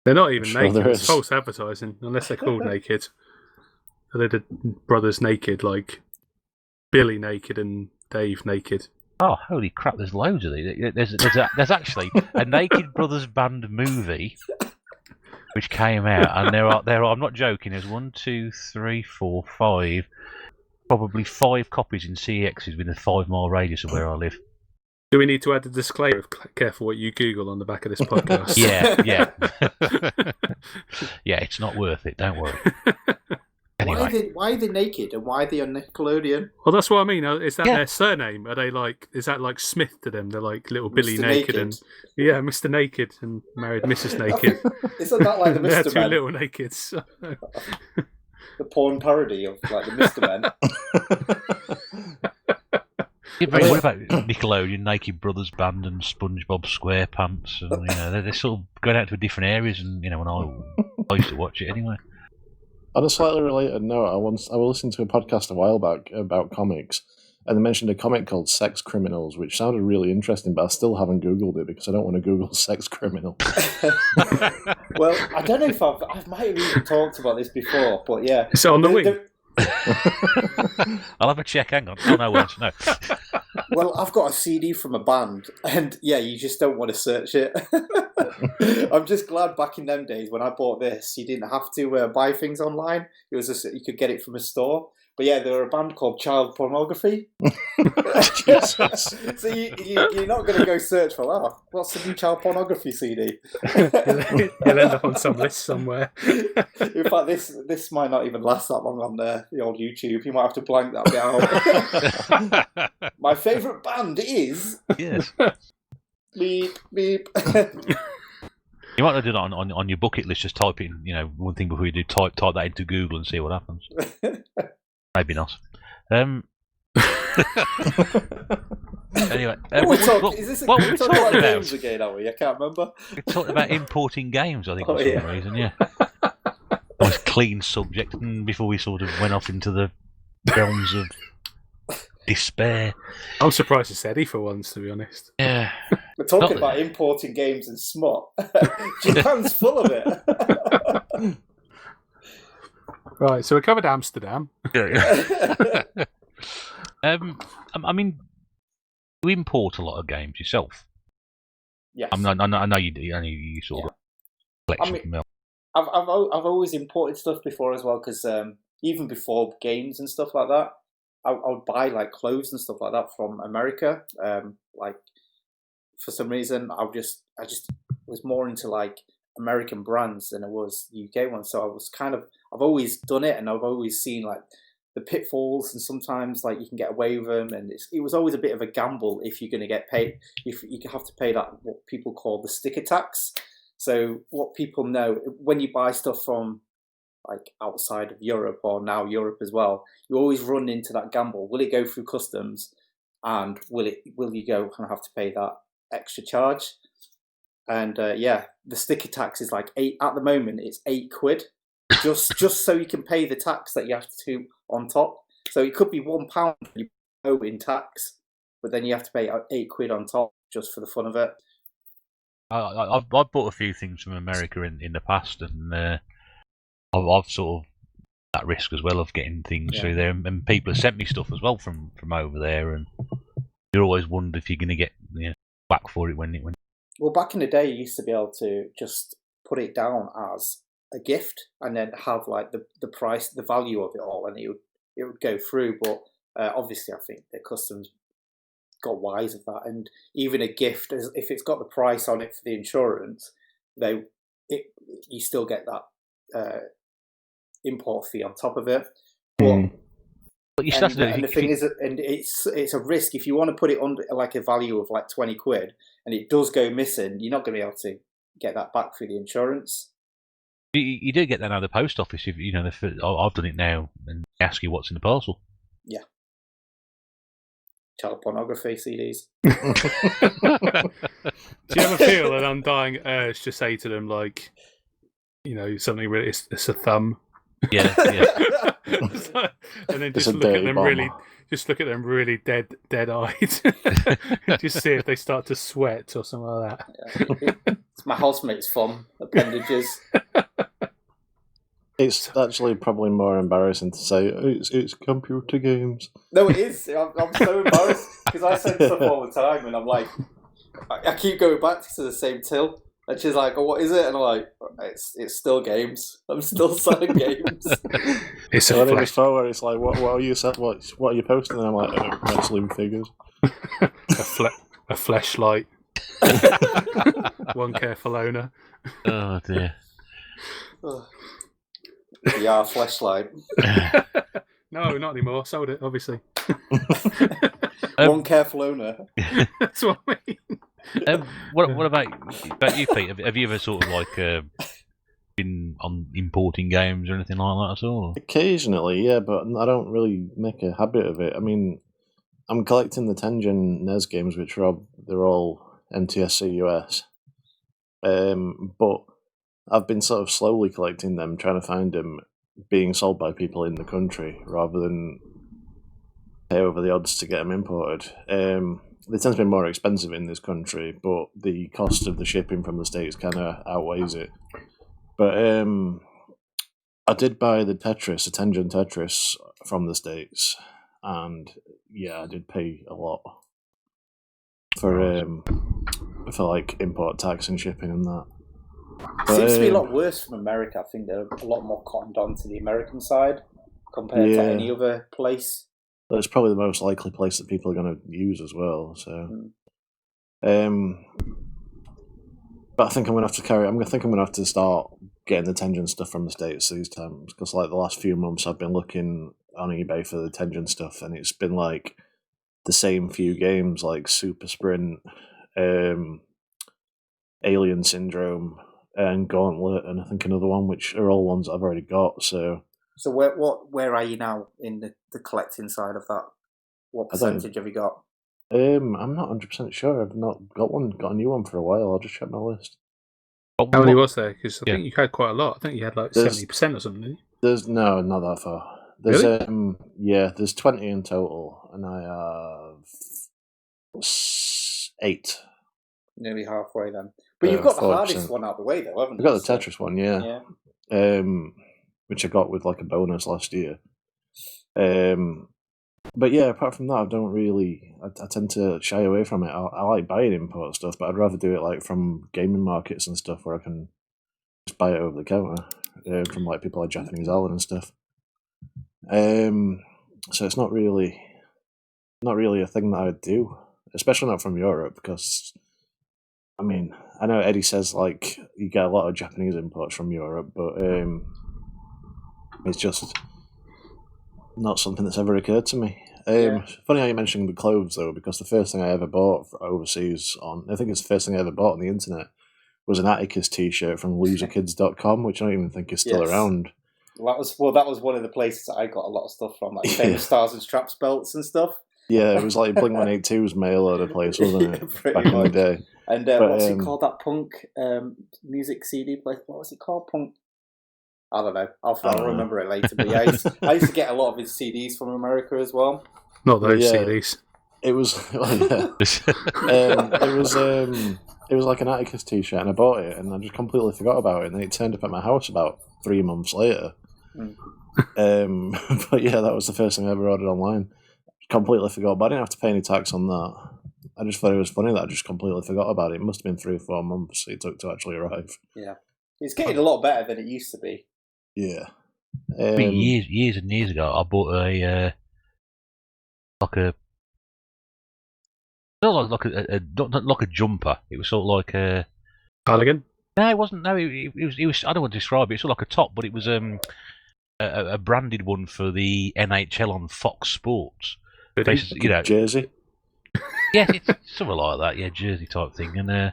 They're not even Sure naked. there It's is. false advertising, unless they're called Naked. They're the brothers Naked, like Billy Naked and Dave Naked. Oh, holy crap! There's loads of these. There's actually a Naked Brothers Band movie which came out, and there are. I'm not joking. There's 1, 2, 3, 4, 5, probably 5 copies in CEXs within a 5-mile radius of where I live. Do we need to add a disclaimer of careful what you Google on the back of this podcast? Yeah. Yeah, it's not worth it. Don't worry. Anyway. Why are they naked and why are they on Nickelodeon? Well, that's what I mean. Is that Yeah. their surname? Are they is that like Smith to them? They're like little Billy Mr. Naked, Naked. and Mr. Naked and married Mrs. Naked. Isn't that like the They're Mr. two Men? little nakeds. The porn parody of like the Mr. Men? What about Nickelodeon, Naked Brothers Band, and SpongeBob SquarePants? And they're sort of going out to different areas. And when I used to watch it anyway. On a slightly related note, I was listening to a podcast a while back about comics, and they mentioned a comic called Sex Criminals, which sounded really interesting, but I still haven't Googled it because I don't want to Google sex criminal. Well, I don't know if I might have even talked about this before, but yeah. Is it on the wing? I'll have a check. Hang on. Oh no, no. Well, I've got a CD from a band, and yeah, you just don't want to search it. I'm just glad back in them days when I bought this, you didn't have to buy things online. It was just you could get it from a store. But yeah, they were a band called Child Pornography. Jesus. So you're not going to go search for that. What's the new Child Pornography CD? You'll end up on some list somewhere. In fact, this might not even last that long on the old YouTube. You might have to blank that bit out. My favourite band is... Yes. Beep, beep. You might not do that on your bucket list. Just type in, one thing before you do, type that into Google and see what happens. Maybe not. Anyway, we're talking about games again, are we? I can't remember. We're talking about importing games, I think, for some reason, yeah. Nice clean subject, and before we sort of went off into the realms of despair. I'm surprised it's Eddie for once, to be honest. Yeah. We're talking about importing games and smut. Japan's full of it. Right, so we covered Amsterdam. I mean, you import a lot of games yourself. Yes. I know you do. I know you sort of collection from I've always imported stuff before as well, because even before games and stuff like that, I would buy like clothes and stuff like that from America. Like for some reason, I just was more into like American brands than it was UK ones. So I've always done it, and I've always seen like the pitfalls, and sometimes like you can get away with them, and it was always a bit of a gamble if you're going to get paid. If you have to pay that what people call the sticker tax. So what people know when you buy stuff from like outside of Europe, or now Europe as well, you always run into that gamble. Will it go through customs, and will you go and have to pay that extra charge? And the sticker tax is like £8 at the moment. It's £8 just so you can pay the tax that you have to on top. So it could be £1 you owe in tax, but then you have to pay £8 on top just for the fun of it. I've bought a few things from America in the past, and I've sort of that risk as well of getting things through there, and people have sent me stuff as well from over there, and you're always wondering if you're going to get back for it when. Well, back in the day, you used to be able to just put it down as a gift, and then have like the price, the value of it all, and it would go through. But obviously, I think the customs got wise of that, and even a gift, if it's got the price on it for the insurance, you still get that import fee on top of it. But you still have to do it. And the thing is, and it's a risk if you want to put it under like a value of like £20, and it does go missing. You're not going to be able to get that back through the insurance. You do get that out of the post office. If I've done it now, and they ask you what's in the parcel. Yeah. Child pornography CDs. Do you ever feel an undying urge to say to them, like, something really, it's a thumb? Yeah. And then just look at them really dead-eyed. Just see if they start to sweat or something like that. Yeah. It's my housemate's fun appendages. It's actually probably more embarrassing to say it's computer games. No, it is. I'm so embarrassed because I send stuff all the time, and I'm like, I keep going back to the same till, and she's like, "Oh, what is it?" And I'm like, "It's still games. I'm still selling games." It's a flash forward. It's like, what are you what are you posting? And I'm like, wrestling figures. a fleshlight. One careful owner. Oh dear. Yeah, fleshlight. No, not anymore. Sold it, obviously. One careful owner. That's what I mean. What about you, Pete? Have you ever sort of like been on importing games or anything like that at all? Occasionally, yeah, but I don't really make a habit of it. I mean, I'm collecting the 10-gen NES games, which they're all NTSC US. But I've been sort of slowly collecting them, trying to find them being sold by people in the country rather than pay over the odds to get them imported. They tend to be more expensive in this country, but the cost of the shipping from the States kind of outweighs it. But I did buy the 10-gen Tetris from the States, and yeah, I did pay a lot for like import tax and shipping and that. It seems to be a lot worse from America. I think they're a lot more cottoned on to the American side compared to any other place. Well, it's probably the most likely place that people are going to use as well. So, but I think I'm going to have to I'm going to have to start getting the Tengen stuff from the States these times, because like the last few months I've been looking on eBay for the Tengen stuff, and it's been like the same few games, like Super Sprint, Alien Syndrome, and Gauntlet, and I think another one, which are all ones I've already got. So where are you now in the collecting side of that? What percentage have you got? I'm not 100% sure. I've not got a new one for a while. I'll just check my list. How many was there? Because I think you had quite a lot. I think you had like 70% or something, didn't you? There's no, not that far. There's Really? There's 20 in total, and I have 8. Nearly halfway then. But you've got the 40%. hardest one out of the way, though, haven't I've you? got the Tetris one, yeah. Which I got with like a bonus last year. But yeah, apart from that, I don't really. I tend to shy away from it. I like buying import stuff, but I'd rather do it like from gaming markets and stuff where I can just buy it over the counter from like people like Japanese Island and stuff. So it's not really a thing that I would do, especially not from Europe, because I mean, I know Eddie says like you get a lot of Japanese imports from Europe, but it's just not something that's ever occurred to me. Funny how you mentioned the clothes though, because the first thing I ever bought overseas I think it's the first thing I ever bought on the internet was an Atticus t-shirt from loserkids.com, which I don't even think is still around. That was one of the places I got a lot of stuff from, like famous Stars and Straps belts and stuff. Yeah, it was like Blink-182's mail order place, wasn't it? Back in the day. And what's it called? That punk music CD place? What was it called? Punk? I don't know. I'll remember it later. But yeah, I used to get a lot of his CDs from America as well. Not those CDs. It was it was like an Atticus t-shirt, and I bought it, and I just completely forgot about it, and then it turned up at my house about 3 months later. But yeah, that was the first thing I ever ordered online. Completely forgot, but I didn't have to pay any tax on that. I just thought it was funny that I just completely forgot about it. It must have been 3 or 4 months it took to actually arrive. Yeah, it's getting a lot better than it used to be. Yeah. Years and years ago, I bought a like a jumper. It was sort of like a cardigan. No, it wasn't. No, it was. I don't want to describe it. It's sort of like a top, but it was a branded one for the NHL on Fox Sports. Jersey. Yeah, it's something like that. Yeah, jersey type thing. And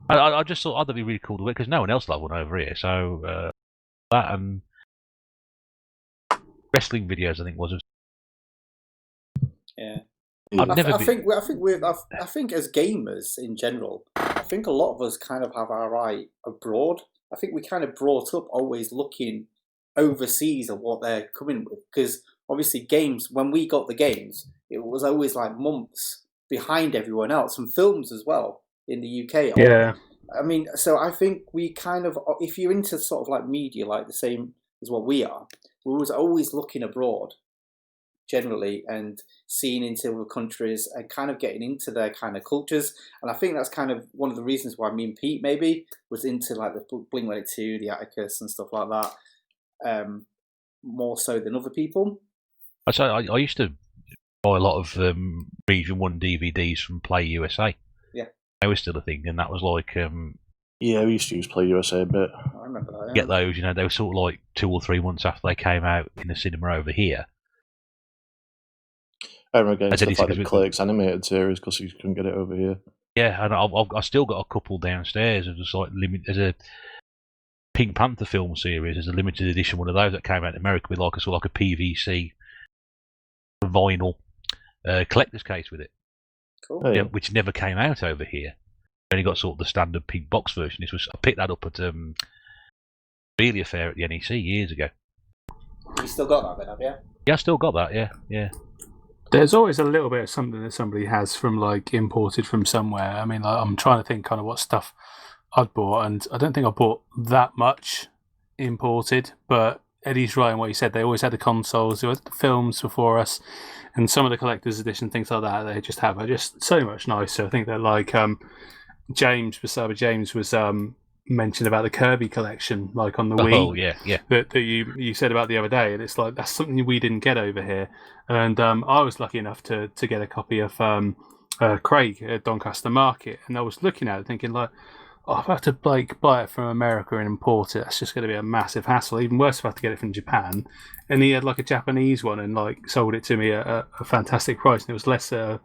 I just thought that'd be really cool to wear because no one else will have one over here. So that and wrestling videos, I think was. Yeah. I think as gamers in general, I think a lot of us kind of have our eye abroad. I think we kind of brought up always looking overseas at what they're coming with, because obviously games, when we got the games, it was always like months behind everyone else, and films as well in the UK. Yeah. I mean, so I think we kind of, if you're into sort of like media, like the same as what we are, we was always looking abroad generally and seeing into other countries and kind of getting into their kind of cultures. And I think that's kind of one of the reasons why me and Pete maybe was into like the Blink-182, the Atticus and stuff like that, more so than other people. I used to buy a lot of Region 1 DVDs from Play USA. Yeah. They were still a thing, and that was like... yeah, we used to use Play USA a bit. I remember that, yeah. Get those, they were sort of like 2 or 3 months after they came out in the cinema over here. I remember getting stuff like the Clerks animated series because you couldn't get it over here. Yeah, and I've still got a couple downstairs. There's like there's a Pink Panther film series. There's a limited edition one of those that came out in America with like a sort of like a PVC vinyl collector's case with it. Cool. Oh, yeah. Which never came out over here. Only got sort of the standard pink box version. I picked that up at Belia Fair at the NEC years ago. You still got that then, have you? Yeah, I still got that. Yeah. There's always a little bit of something that somebody has from like imported from somewhere. I mean, I'm trying to think kind of what stuff I'd bought, and I don't think I bought that much imported. But Eddie's right in what he said. They always had the consoles, they had the films before us, and some of the collector's edition things like that they just have are just so much nicer. I think that like James Basaba James was mentioned about the Kirby collection, like on the Wii. Oh yeah. That you said about the other day, and it's like that's something we didn't get over here. And I was lucky enough to get a copy of Craig at Doncaster Market, and I was looking at it thinking like, oh, if I have to like buy it from America and import it, that's just going to be a massive hassle. Even worse if I have to get it from Japan. And he had like a Japanese one and like sold it to me at a fantastic price, and it was less than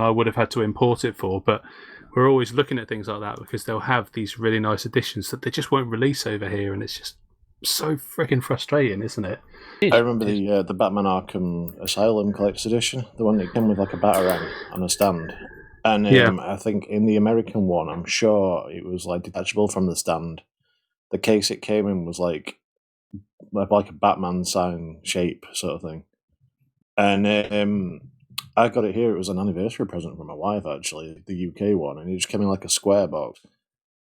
I would have had to import it for. But we're always looking at things like that because they'll have these really nice editions that they just won't release over here, and it's just so freaking frustrating, isn't it? I remember the Batman Arkham Asylum Collector's Edition, the one that came with like a Batarang on a stand. And I think in the American one, I'm sure it was like detachable from the stand. The case it came in was like a Batman sign shape sort of thing. And I got it here. It was an anniversary present from my wife, actually, the UK one, and it just came in like a square box.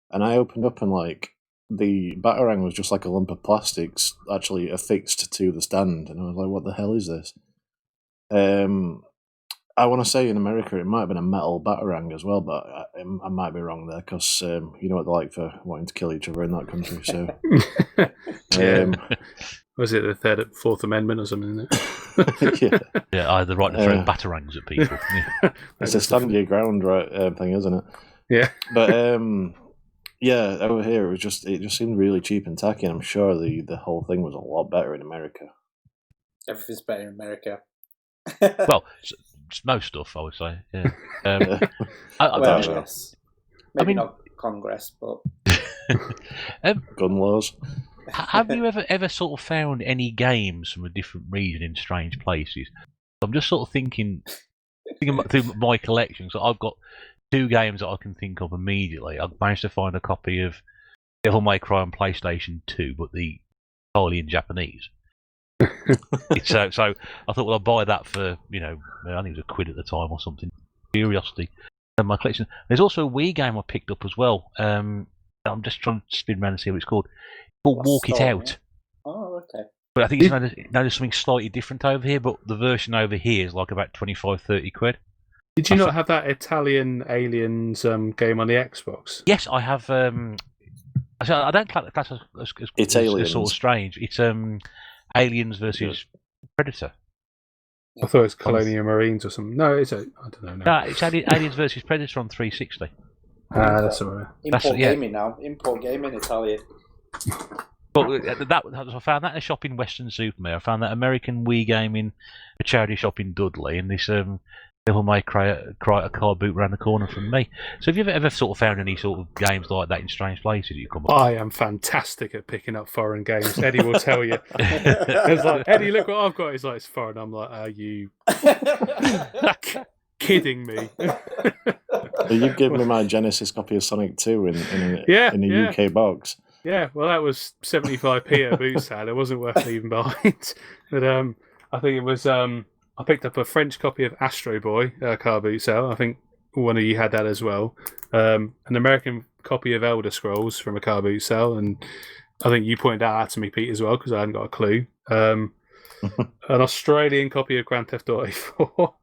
And I opened up and like the Batarang was just like a lump of plastics actually affixed to the stand, and I was like, "What the hell is this?" I want to say in America it might have been a metal Batarang as well, but I might be wrong there because you know what they're like for wanting to kill each other in that country. So, was it the Third, Fourth Amendment or something? Isn't it? Yeah, I had the right to throw Batarangs at people. Yeah. It's a stand your ground right thing, isn't it? Yeah, but yeah, over here it just seemed really cheap and tacky, and I'm sure the whole thing was a lot better in America. Everything's better in America. Well, most stuff, I would say. Yeah. Yes. Maybe mean, not Congress, but gun laws. Have you ever sort of found any games from a different region in strange places? I'm just sort of thinking through my collection. So I've got 2 games that I can think of immediately. I've managed to find a copy of Devil May Cry on PlayStation 2, but the entirely in Japanese. So I thought, well, I'll buy that for, I think it was £1 at the time or something. Curiosity. And my collection. There's also a Wii game I picked up as well. I'm just trying to spin around and see what it's called. It's called Walk It Out. Oh, okay. But I think there's something slightly different over here, but the version over here is like about 25-30 quid. Did you not have that Italian Aliens game on the Xbox? Yes, I have. I don't class it as sort of strange. It's Aliens versus Predator. I thought it was Colonial Marines or something. No, I don't know. No, it's Aliens versus Predator on 360. That's all right. Import gaming now. Import gaming Italian. But I found that in a shop in Western Supermare. I found that American Wii game in a charity shop in Dudley, and this Devil May Cry a car boot around the corner from me. So have you ever sort of found any sort of games like that in strange places you come up? I am fantastic at picking up foreign games. Eddie will tell you. It's like, Eddie, look what I've got. He's like, it's foreign. I'm like, are you kidding me? You gave me my Genesis copy of Sonic 2 in a UK box. Yeah, well, that was 75p at a boot sale. It wasn't worth leaving behind. But I think it was... I picked up a French copy of Astro Boy car boot sale. I think one of you had that as well. An American copy of Elder Scrolls from a car boot sale, and I think you pointed that out to me, Pete, as well, because I hadn't got a clue. An Australian copy of Grand Theft Auto 4.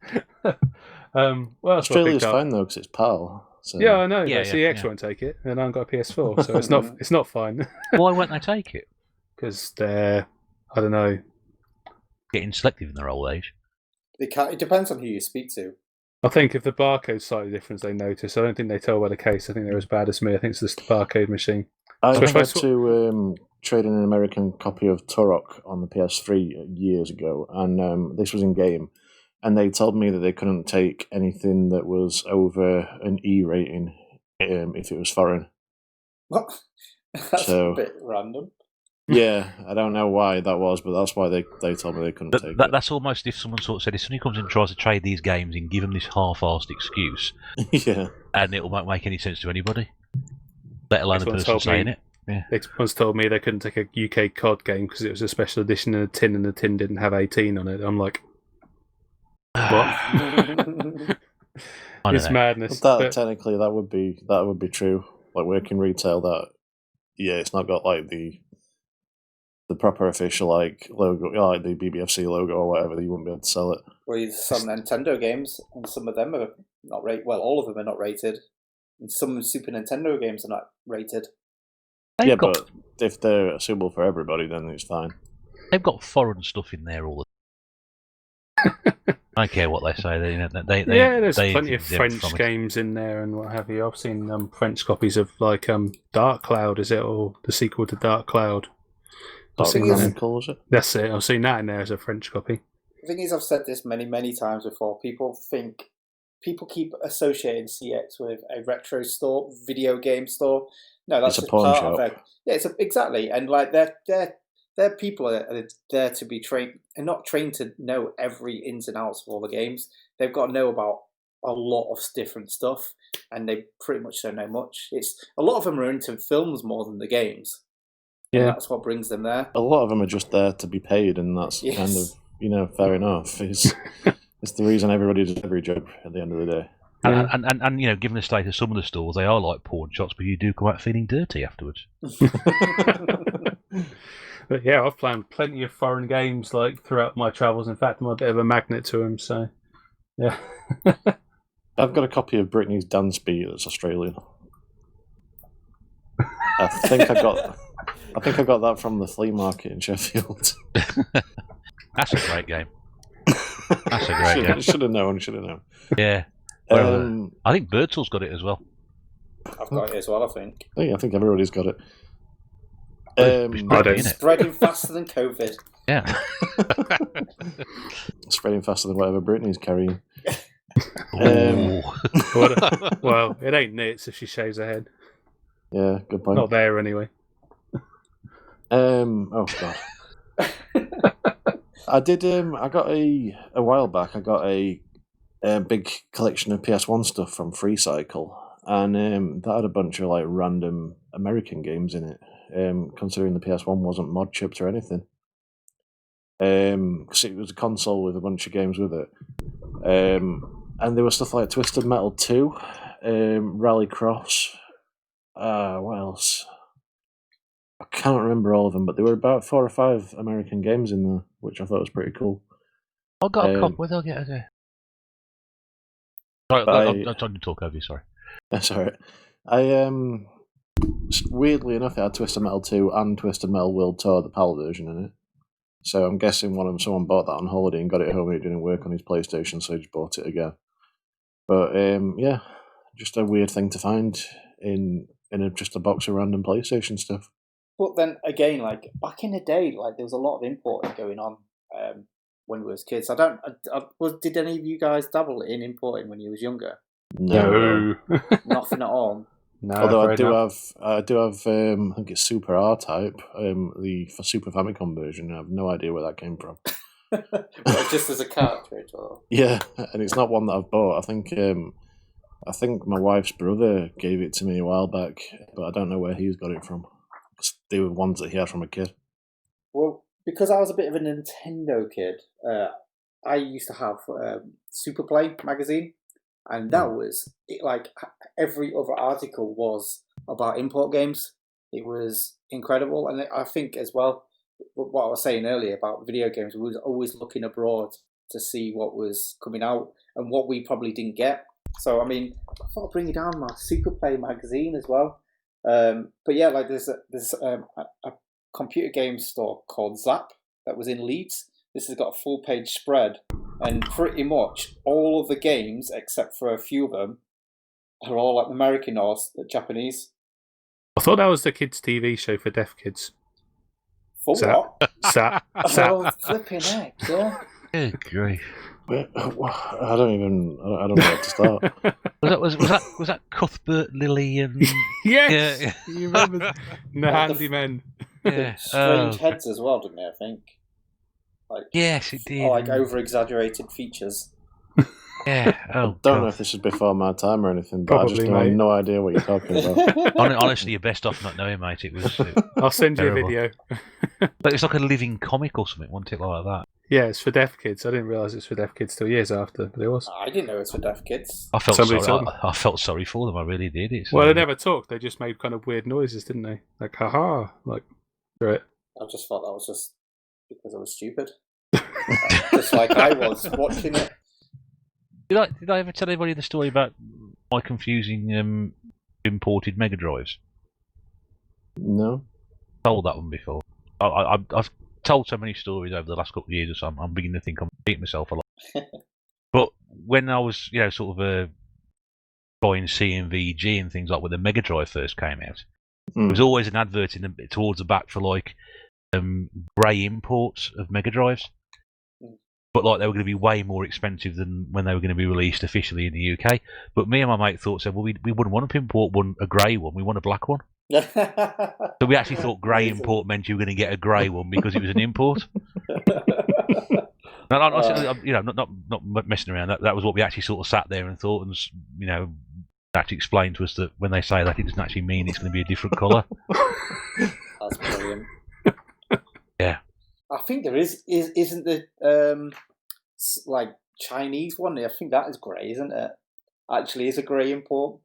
Australia's fine though, because it's PAL. So. Yeah, I know. CX won't take it, and I haven't got a PS4, so it's not fine. Why won't they take it? Because they're, I don't know, getting selective in their old age. It depends on who you speak to. I think if the barcode's slightly different, they notice. I don't think they tell by the case. I think they're as bad as me. I think it's just the barcode machine. I had to trade in an American copy of Turok on the PS3 years ago, and this was in game. And they told me that they couldn't take anything that was over an E rating if it was foreign. What? That's a bit random. Yeah, I don't know why that was, but that's why they told me they couldn't take it. That's almost if someone sort of said, if somebody comes in and tries to trade these games and give them this half-arsed excuse, yeah, and it won't make any sense to anybody, let alone the person saying it. Yeah. They once told me they couldn't take a UK COD game because it was a special edition in a tin, and the tin didn't have 18 on it. I'm like, what? It's madness. But technically, that would be true. Like working retail, it's not got like the proper official like logo, like the BBFC logo or whatever. You wouldn't be able to sell it. Well, some Nintendo games, and some of them are not rated. Well, all of them are not rated, and some Super Nintendo games are not rated. They've got but if they're suitable for everybody, then it's fine. they've got foreign stuff in there all the I don't care what they say. There's they plenty of exempt French from it. games in there and what have you. I've seen French copies of like Dark Cloud, is it, or the sequel to Dark Cloud? Dark Chronicle, is it? That's it. I've seen that in there as a French copy. The thing is, I've said this many times before. People keep associating CX with a retro store, video game store. No, that's It's a just pawn part shop. of it. Yeah, exactly, and like they're people that are there to be trained and not trained to know every ins and outs of all the games. They've got to know about a lot of different stuff, and they pretty much don't know much. It's a lot of them are into films more than the games. Yeah, and that's what brings them there. A lot of them are just there to be paid, and that's kind of fair enough. It's the reason everybody does every job at the end of the day. And given the state of some of the stores, they are like pawn shops, but you do come out feeling dirty afterwards. But yeah, I've played plenty of foreign games like throughout my travels. In fact, I'm a bit of a magnet to them. So, yeah. I've got a copy of Britney's Dance Beat that's Australian. I think I got that from the flea market in Sheffield. That's a great game. That's a great game. Should have known. Yeah. I think Birdsall's got it as well. I've got it as well, I think. I think everybody's got it. Spreading faster than COVID. Yeah. Spreading faster than whatever Britney's carrying. Well, it ain't nits if she shaves her head. Yeah, good point. Not there anyway. Oh god. I did. I got a while back. I got a big collection of PS1 stuff from Free Cycle, and that had a bunch of like random American games in it. Considering the PS1 wasn't mod chipped or anything, because it was a console with a bunch of games with it, and there was stuff like Twisted Metal 2, Rallycross. What else? I can't remember all of them, but there were about 4 or 5 American games in there, which I thought was pretty cool. I got a copy. Where did I get it? Sorry, I'm trying to talk over you. Sorry. That's alright. Weirdly enough, it had Twisted Metal 2 and Twisted Metal World Tour, the PAL version in it. So I'm guessing someone bought that on holiday and got it home and it didn't work on his PlayStation, so he just bought it again. But yeah, just a weird thing to find in just a box of random PlayStation stuff. But then again, like back in the day, like there was a lot of importing going on when we was kids. Did any of you guys dabble in importing when you was younger? No. Nothing at all. No, although I do have I think it's Super R-Type, the Super Famicom version. I have no idea where that came from. Just as a cartridge, or yeah, and it's not one that I've bought. I think my wife's brother gave it to me a while back, but I don't know where he's got it from. They were ones that he had from a kid. Well, because I was a bit of a Nintendo kid, I used to have Super Play magazine. And that was like every other article was about import games. It was incredible, and I think as well what I was saying earlier about video games, we was always looking abroad to see what was coming out and what we probably didn't get. So I mean, I thought I'd bring you down my Super Play magazine as well. But yeah, like there's a computer game store called Zap that was in Leeds. This has got a full page spread. And pretty much all of the games, except for a few of them, are all like American or Japanese. I thought that was the kids' TV show for deaf kids. For what? Zap. Oh, flipping heck, yeah. Good grief. I don't know where to start. Was that Cuthbert, Lily, and yes, yeah. You remember the handymen? Yeah. Strange heads as well, didn't they? I think. Like, yes, it did. Like over-exaggerated features. Yeah. Oh, don't know if this is before my time or anything, but probably, I just have no idea what you're talking about. Honestly, you're best off not knowing, mate. I'll send you terrible. a video. But it's like a living comic or something, wasn't it? Like that. Yeah, it's for deaf kids. I didn't realise it's for deaf kids till years after, but it was. I didn't know it was for deaf kids. I felt sorry for them. I really did. Well, they never talked. They just made kind of weird noises, didn't they? Like, haha, like, right. I just thought that was just because I was stupid. Just like I was watching it. Did I ever tell anybody the story about my confusing imported Mega Drives? No. Told that one before. I've told so many stories over the last couple of years, so I'm beginning to think I'm beating myself a lot. But when I was, sort of buying CNVG and things like when the Mega Drive first came out, there was always an advert towards the back for like grey imports of Mega Drives. But like they were going to be way more expensive than when they were going to be released officially in the UK. But me and my mate said, well, we wouldn't want to import a grey one, we want a black one. So we actually thought grey import meant you were going to get a grey one because it was an import. Not messing around. That was what we actually sort of sat there and thought, and actually explained to us that when they say that, it doesn't actually mean it's going to be a different colour. That's brilliant. Yeah. I think there isn't the like Chinese one. I think that is grey, isn't it? Actually, is a grey import.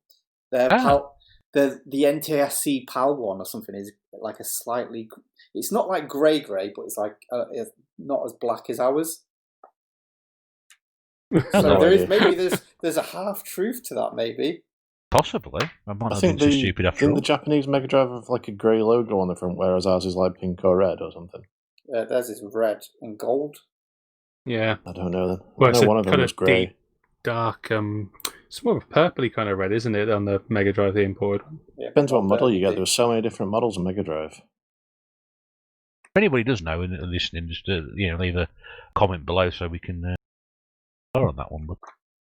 The NTSC PAL one or something is like a slightly. It's not like grey, but it's like it's not as black as ours. So there's a half truth to that, maybe. Possibly. I might I think too stupid after all. The Japanese Mega Drive have like a grey logo on the front, whereas ours is like pink or red or something. Theirs is red and gold. Yeah. I don't know then. Well, I know one of them was grey. Deep, dark, it's more of a purpley kind of red, isn't it, on the Mega Drive, the imported one? Yeah, depends what model you get. There's so many different models of Mega Drive. If anybody does know and listening, just leave a comment below so we can on that one. But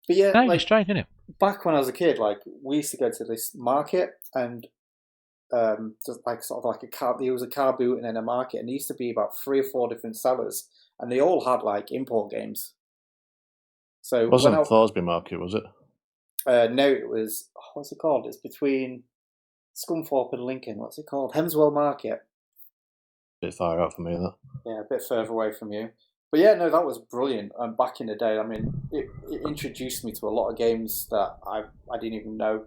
yeah, it's strange, isn't it? Back when I was a kid, like we used to go to this market and just like sort of like a car. There was a car boot and then a market, and there used to be about 3 or 4 different sellers, and they all had like import games. So it wasn't Thorsby Market, was it? No, it was. What's it called? It's between Scunthorpe and Lincoln. What's it called? Hemswell Market. A bit far out for me, that. Yeah, a bit further away from you. But yeah, no, that was brilliant. And back in the day, I mean, it introduced me to a lot of games that I didn't even know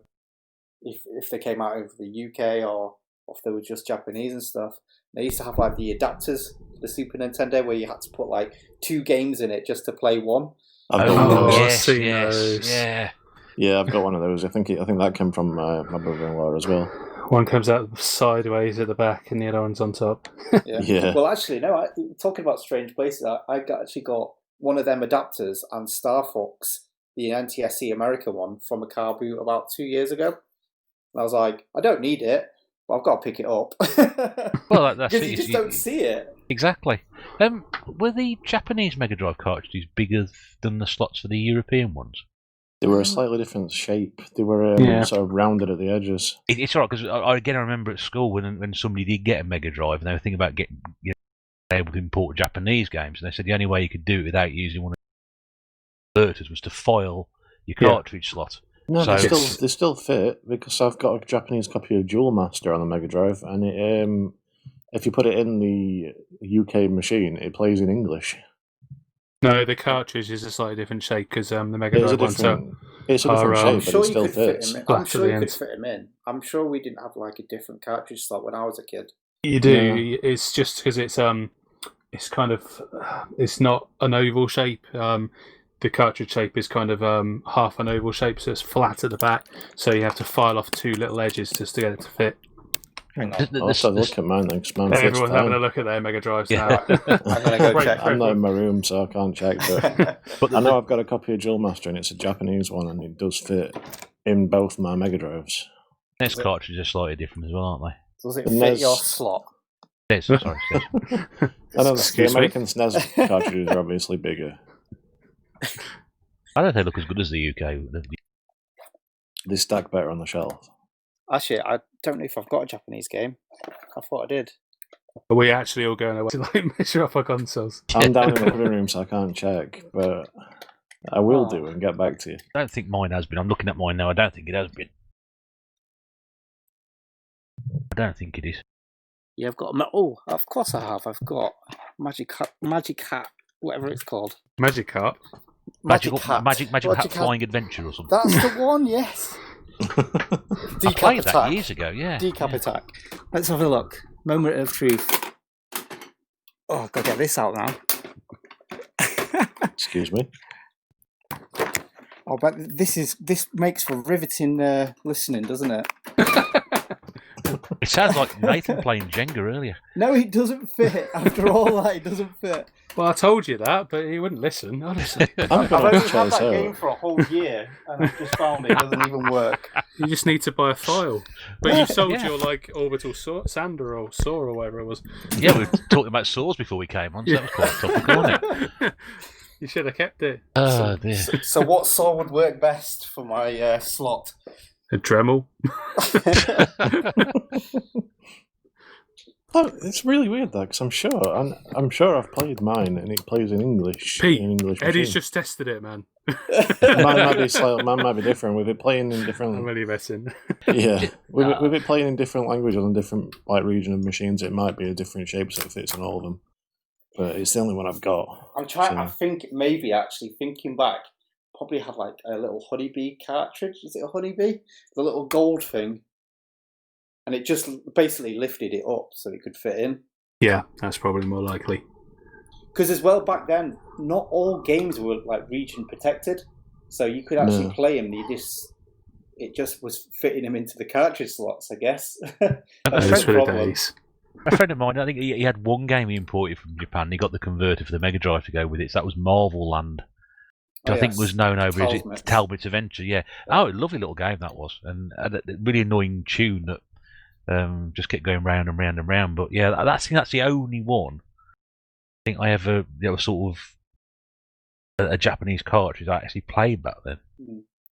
if they came out over the UK or if they were just Japanese and stuff. They used to have like the adapters for the Super Nintendo where you had to put like 2 games in it just to play one. I've got one of those. Yes, yeah. Yeah, I've got one of those. I think that came from my brother-in-law as well. One comes out sideways at the back and the other one's on top. Yeah. Well, actually, no. Talking about strange places, I actually got one of them adapters and Star Fox, the NTSC America one, from a car boot about 2 years ago. And I was like, I don't need it, but I've got to pick it up. Well, that's because you just don't see it. Exactly. Were the Japanese Mega Drive cartridges bigger than the slots for the European ones? They were a slightly different shape. They were sort of rounded at the edges. It's alright because I remember at school when somebody did get a Mega Drive and they were thinking about getting able to import Japanese games, and they said the only way you could do it without using one of the converters was to file your cartridge slot. No, they still fit because I've got a Japanese copy of Duel Master on the Mega Drive, and it, if you put it in the UK machine, it plays in English. No, the cartridge is a slightly different shape because the Mega Drive ones it's a different shape, but it still fits. I'm sure you could fit him in. I'm sure we didn't have like a different cartridge slot when I was a kid. You do. Yeah. It's just because it's kind of it's not an oval shape. The cartridge shape is kind of half an oval shape, so it's flat at the back. So you have to file off 2 little edges just to get it to fit. Hang on. I'll have a look at mine then. Everyone's having a look at their Mega Drives now. I'm going to go check. I'm not in my room, so I can't check. But I know I've got a copy of Duel Master, and it's a Japanese one, and it does fit in both my Mega Drives. NES cartridges are slightly different as well, aren't they? Does it fit your slot? Yes, sorry. I know the American SNES cartridges are obviously bigger. I don't think they look as good as the UK. They stack better on the shelf. Actually, I don't know if I've got a Japanese game. I thought I did. Are we actually all going away to measure up our consoles? I'm down in the living room, so I can't check, but I will do and get back to you. I don't think mine has been. I'm looking at mine now. I don't think it has been. I don't think it is. Yeah, I've got. Of course I have. I've got Magic Hat, whatever it's called. Magic Hat. Magic Hat Flying Adventure or something. That's the one. Yes. I played that years ago, yeah. Decap Attack. Let's have a look. Moment of truth. Oh, I've got to get this out now. Excuse me. Oh, but this makes for riveting listening, doesn't it? It sounds like Nathan playing Jenga earlier. No, it doesn't fit. After all that, it doesn't fit. Well, I told you that, but he wouldn't listen, honestly. I'm I've going only to try had this that game out. for a whole year, and I've just found it doesn't even work. You just need to buy a file. But you sold Yeah. your orbital sander or saw or whatever it was. Yeah, we were talking about saws before we came on, so that was quite topical, wasn't it? You should have kept it. Oh, dear. So what saw would work best for my slot? A Dremel. Oh, it's really weird though, because I'm sure I've played mine and it plays in English. Pete, in English Eddie's machine. just tested it, man. Mine might be different with it playing in I'm different. really messing. Yeah, with it playing in different languages and different region of machines, it might be a different shape so it fits on all of them. But it's the only one I've got. I'm trying. So- I think maybe actually thinking back, probably had like a little honeybee cartridge. Is it a honeybee? The little gold thing, and it just basically lifted it up so it could fit in. Yeah, that's probably more likely. Because as well back then, not all games were like region protected, so you could actually No. play them. It just was fitting them into the cartridge slots, I guess. Those That's were the the problem. days. A friend of mine, I think he had one game he imported from Japan. He got the converter for the Mega Drive to go with it. So that was Marvel Land. Oh, I think yes. was known over as Talbot's. Talbot's Adventure. Yeah. Oh, a lovely little game that was, and a really annoying tune that just kept going round and round and round. But yeah, that's the only one I think I ever sort of a Japanese cartridge I actually played back then.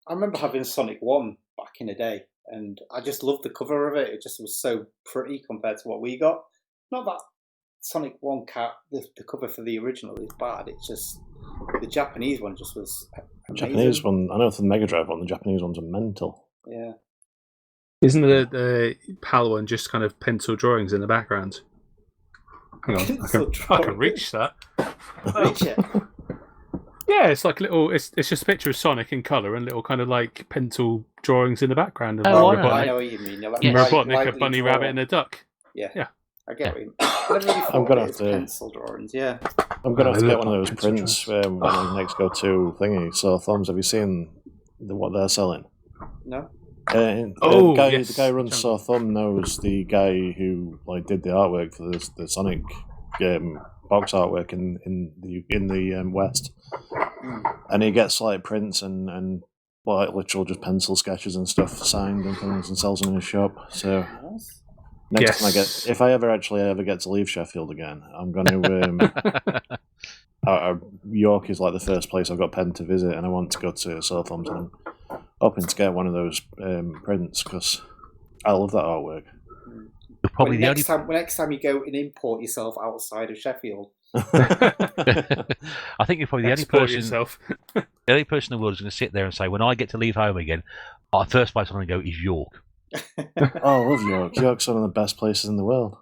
I remember having Sonic 1 back in the day, and I just loved the cover of it. It just was so pretty compared to what we got. Not that Sonic 1 the cover for the original is bad, it's just the Japanese one just was amazing. Japanese one, I know for the Mega Drive one, the Japanese ones are mental. Yeah. Isn't the PAL one just kind of pencil drawings in the background? Hang on, Pencil I can reach that. Reach it. Yeah, it's like little. It's just a picture of Sonic in colour and little kind of like pencil drawings in the background of Oh, like I know. I Robotnik, know what you mean. You're like Robotnik, a lightly bunny, drawn. rabbit, and a duck. Yeah. Yeah. I get what you mean. I never really thought gonna of it have as to- pencil drawings, yeah. I'm going to have to they get look one of like those pencil prints when I next go to thingy. So Thumbs, have you seen what they're selling? No? Oh, the yes. guy who runs Saw Thumb knows the guy who did the artwork for the Sonic box artwork in the West, and he gets like prints and like literal just pencil sketches and stuff signed and things and sells them in his shop. So Nice. next time Yes. if I ever get to leave Sheffield again, I'm going to. York is like the first place I've got penned to visit, and I want to go to Southampton. I'm hoping to get one of those prints because I love that artwork. Probably the only. Next time you go and import yourself outside of Sheffield. I think you're probably the only Export person. yourself. The only person in the world who's going to sit there and say, "When I get to leave home again, the first place I'm going to go is York." Oh, I love York. York's one of the best places in the world.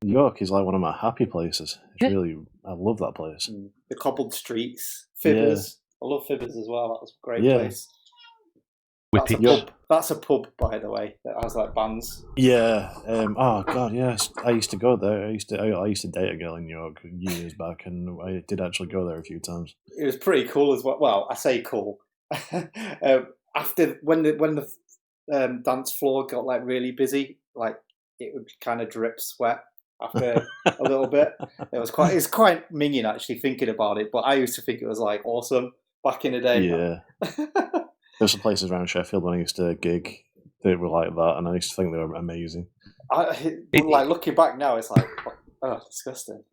York is like one of my happy places. It's really, I love that place. The cobbled streets. Fibbers. I love Fibbers as well. That was a great Yeah. place. With That's a people. pub. That's a pub, by the way, that has like bands. Yeah. Oh God, yes. I used to go there. I used to date a girl in York years back, and I did actually go there a few times. It was pretty cool as well. Well, I say cool. After when the dance floor got like really busy, like it would kind of drip sweat after a little bit. It's quite minging actually thinking about it. But I used to think it was like awesome back in the day. Yeah. There's some places around Sheffield when I used to gig that were like that, and I used to think they were amazing. Like looking back now, it's like, oh, disgusting.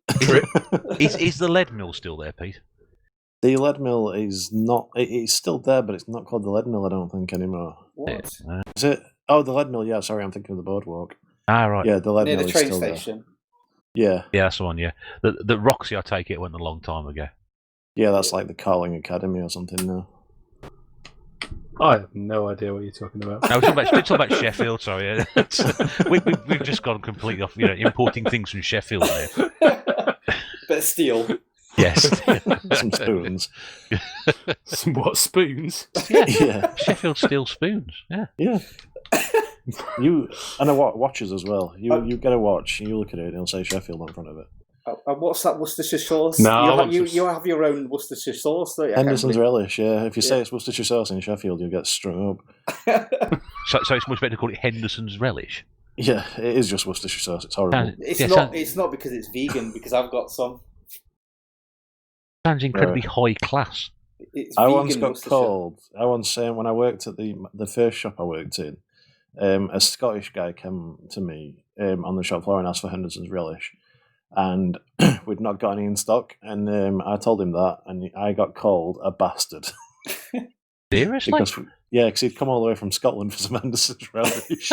Is the lead mill still there, Pete? The lead mill is not. It's still there, but it's not called the lead mill. I don't think anymore. What? Is it? Oh, the lead mill. Yeah, sorry, I'm thinking of the boardwalk. Ah, right. Yeah, the lead Near mill the is train still station. there. Yeah, Yeah, that's the one. Yeah, the Roxy. I take it went a long time ago. yeah, that's like the Carling Academy or something now. I have no idea what you're talking about. No, we're talking about Sheffield. Sorry, yeah. We've just gone completely off. Importing things from Sheffield there. Bit of steel. Yes. Some spoons. Some what, spoons? Yeah, Sheffield steel spoons. Yeah. yeah. You and watches as well. You get a watch and you look at it and it'll say Sheffield on front of it. And what's that Worcestershire sauce? No, you have your own Worcestershire sauce, don't you? Henderson's relish, yeah. If you say it's Worcestershire sauce in Sheffield, you'll get strung up. So it's much better to call it Henderson's relish. Yeah, it is just Worcestershire sauce. It's horrible. It's not because it's vegan, because I've got some. Sounds incredibly high class. I once got called. I once when I worked at the first shop I worked in, a Scottish guy came to me on the shop floor and asked for Henderson's relish, and we'd not got any in stock. And I told him that, and I got called a bastard. Seriously? Because he'd come all the way from Scotland for some Henderson's relish.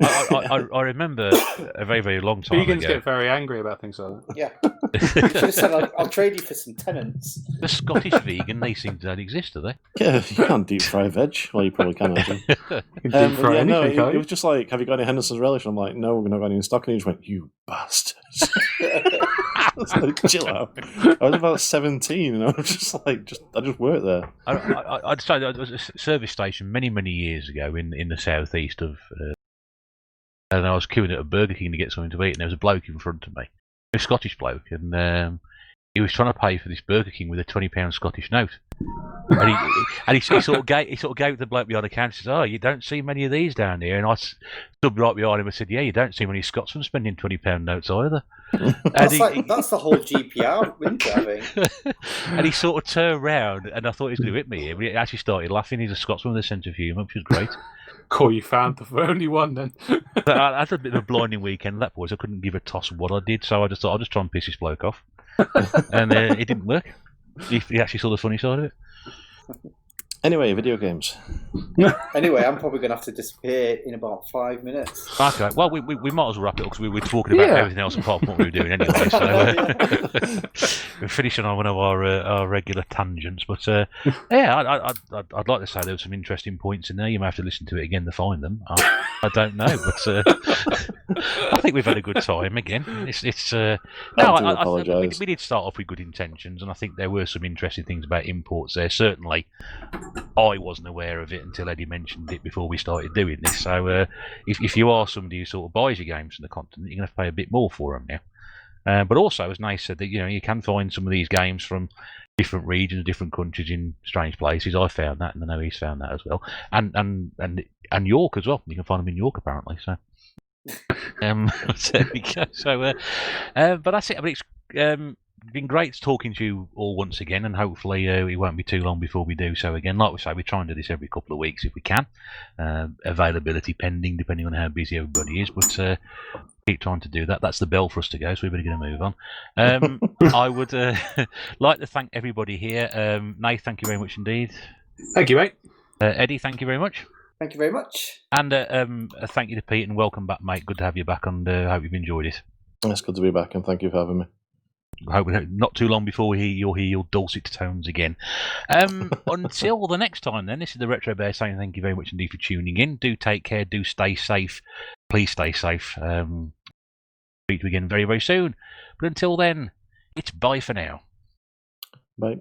I remember a very, very long time Vegans ago. get very angry about things like that. Yeah. You should have said, I'll trade you for some tenants. The Scottish vegan, they seem to don't exist, do they? Yeah, you can't deep fry veg. Well, you probably can, actually. It was just like, have you got any Henderson's relish? And I'm like, no, we're not got any in stock. And he just went, you bastards. I was like, chill out. I was about 17, and I was just like, I just worked there. I'd say there was a service station many, many years ago in the southeast of... and I was queuing at a Burger King to get something to eat, and there was a bloke in front of me, a Scottish bloke, and he was trying to pay for this Burger King with a £20 Scottish note. And he sort of gave the bloke behind the counter and says, "Oh, you don't see many of these down here." And I stood right behind him and said, "Yeah, you don't see many Scotsmen spending £20 notes either." That's the whole GPR, isn't it, I think? And he sort of turned round, and I thought he was going to hit me here, but he actually started laughing. He's a Scotsman with a sense of humour, which was great. Cool, you found the only one then. I had a bit of a blinding weekend, that boys. I couldn't give a toss what I did, so I just thought I'll just try and piss this bloke off. And it didn't work. He actually saw the funny side of it. Anyway, video games. Anyway, I'm probably going to have to disappear in about 5 minutes. Okay, well, we might as well wrap it up because we were talking about everything else apart from what we were doing anyway. So we're finishing on one of our regular tangents. But I'd like to say there were some interesting points in there. You may have to listen to it again to find them. I don't know, but I think we've had a good time again. We did start off with good intentions, and I think there were some interesting things about imports there. Certainly, I wasn't aware of it until Eddie mentioned it before we started doing this. So if you are somebody who sort of buys your games from the continent, you're going to have to pay a bit more for them now. But also, as Nace said, that you can find some of these games from different regions, different countries in strange places. I found that, and I know he's found that as well, and York as well. You can find them in York apparently. So, there we go. So, but that's it. I mean, it's been great talking to you all once again, and hopefully it won't be too long before we do so again. Like we say, we try and do this every couple of weeks if we can. Availability pending, depending on how busy everybody is, but keep trying to do that. That's the bell for us to go, so we're going to move on. I would like to thank everybody here. Nate, thank you very much indeed. Thank you, mate. Eddie, thank you very much. Thank you very much. And a thank you to Pete, and welcome back, mate. Good to have you back, and hope you've enjoyed it. It's good to be back, and thank you for having me. I hope not too long before you'll hear your dulcet tones again. Until the next time, then, this is the Retro Bear saying thank you very much indeed for tuning in. Do take care, do stay safe. Please stay safe. Speak to you again very, very soon. But until then, it's bye for now. Bye.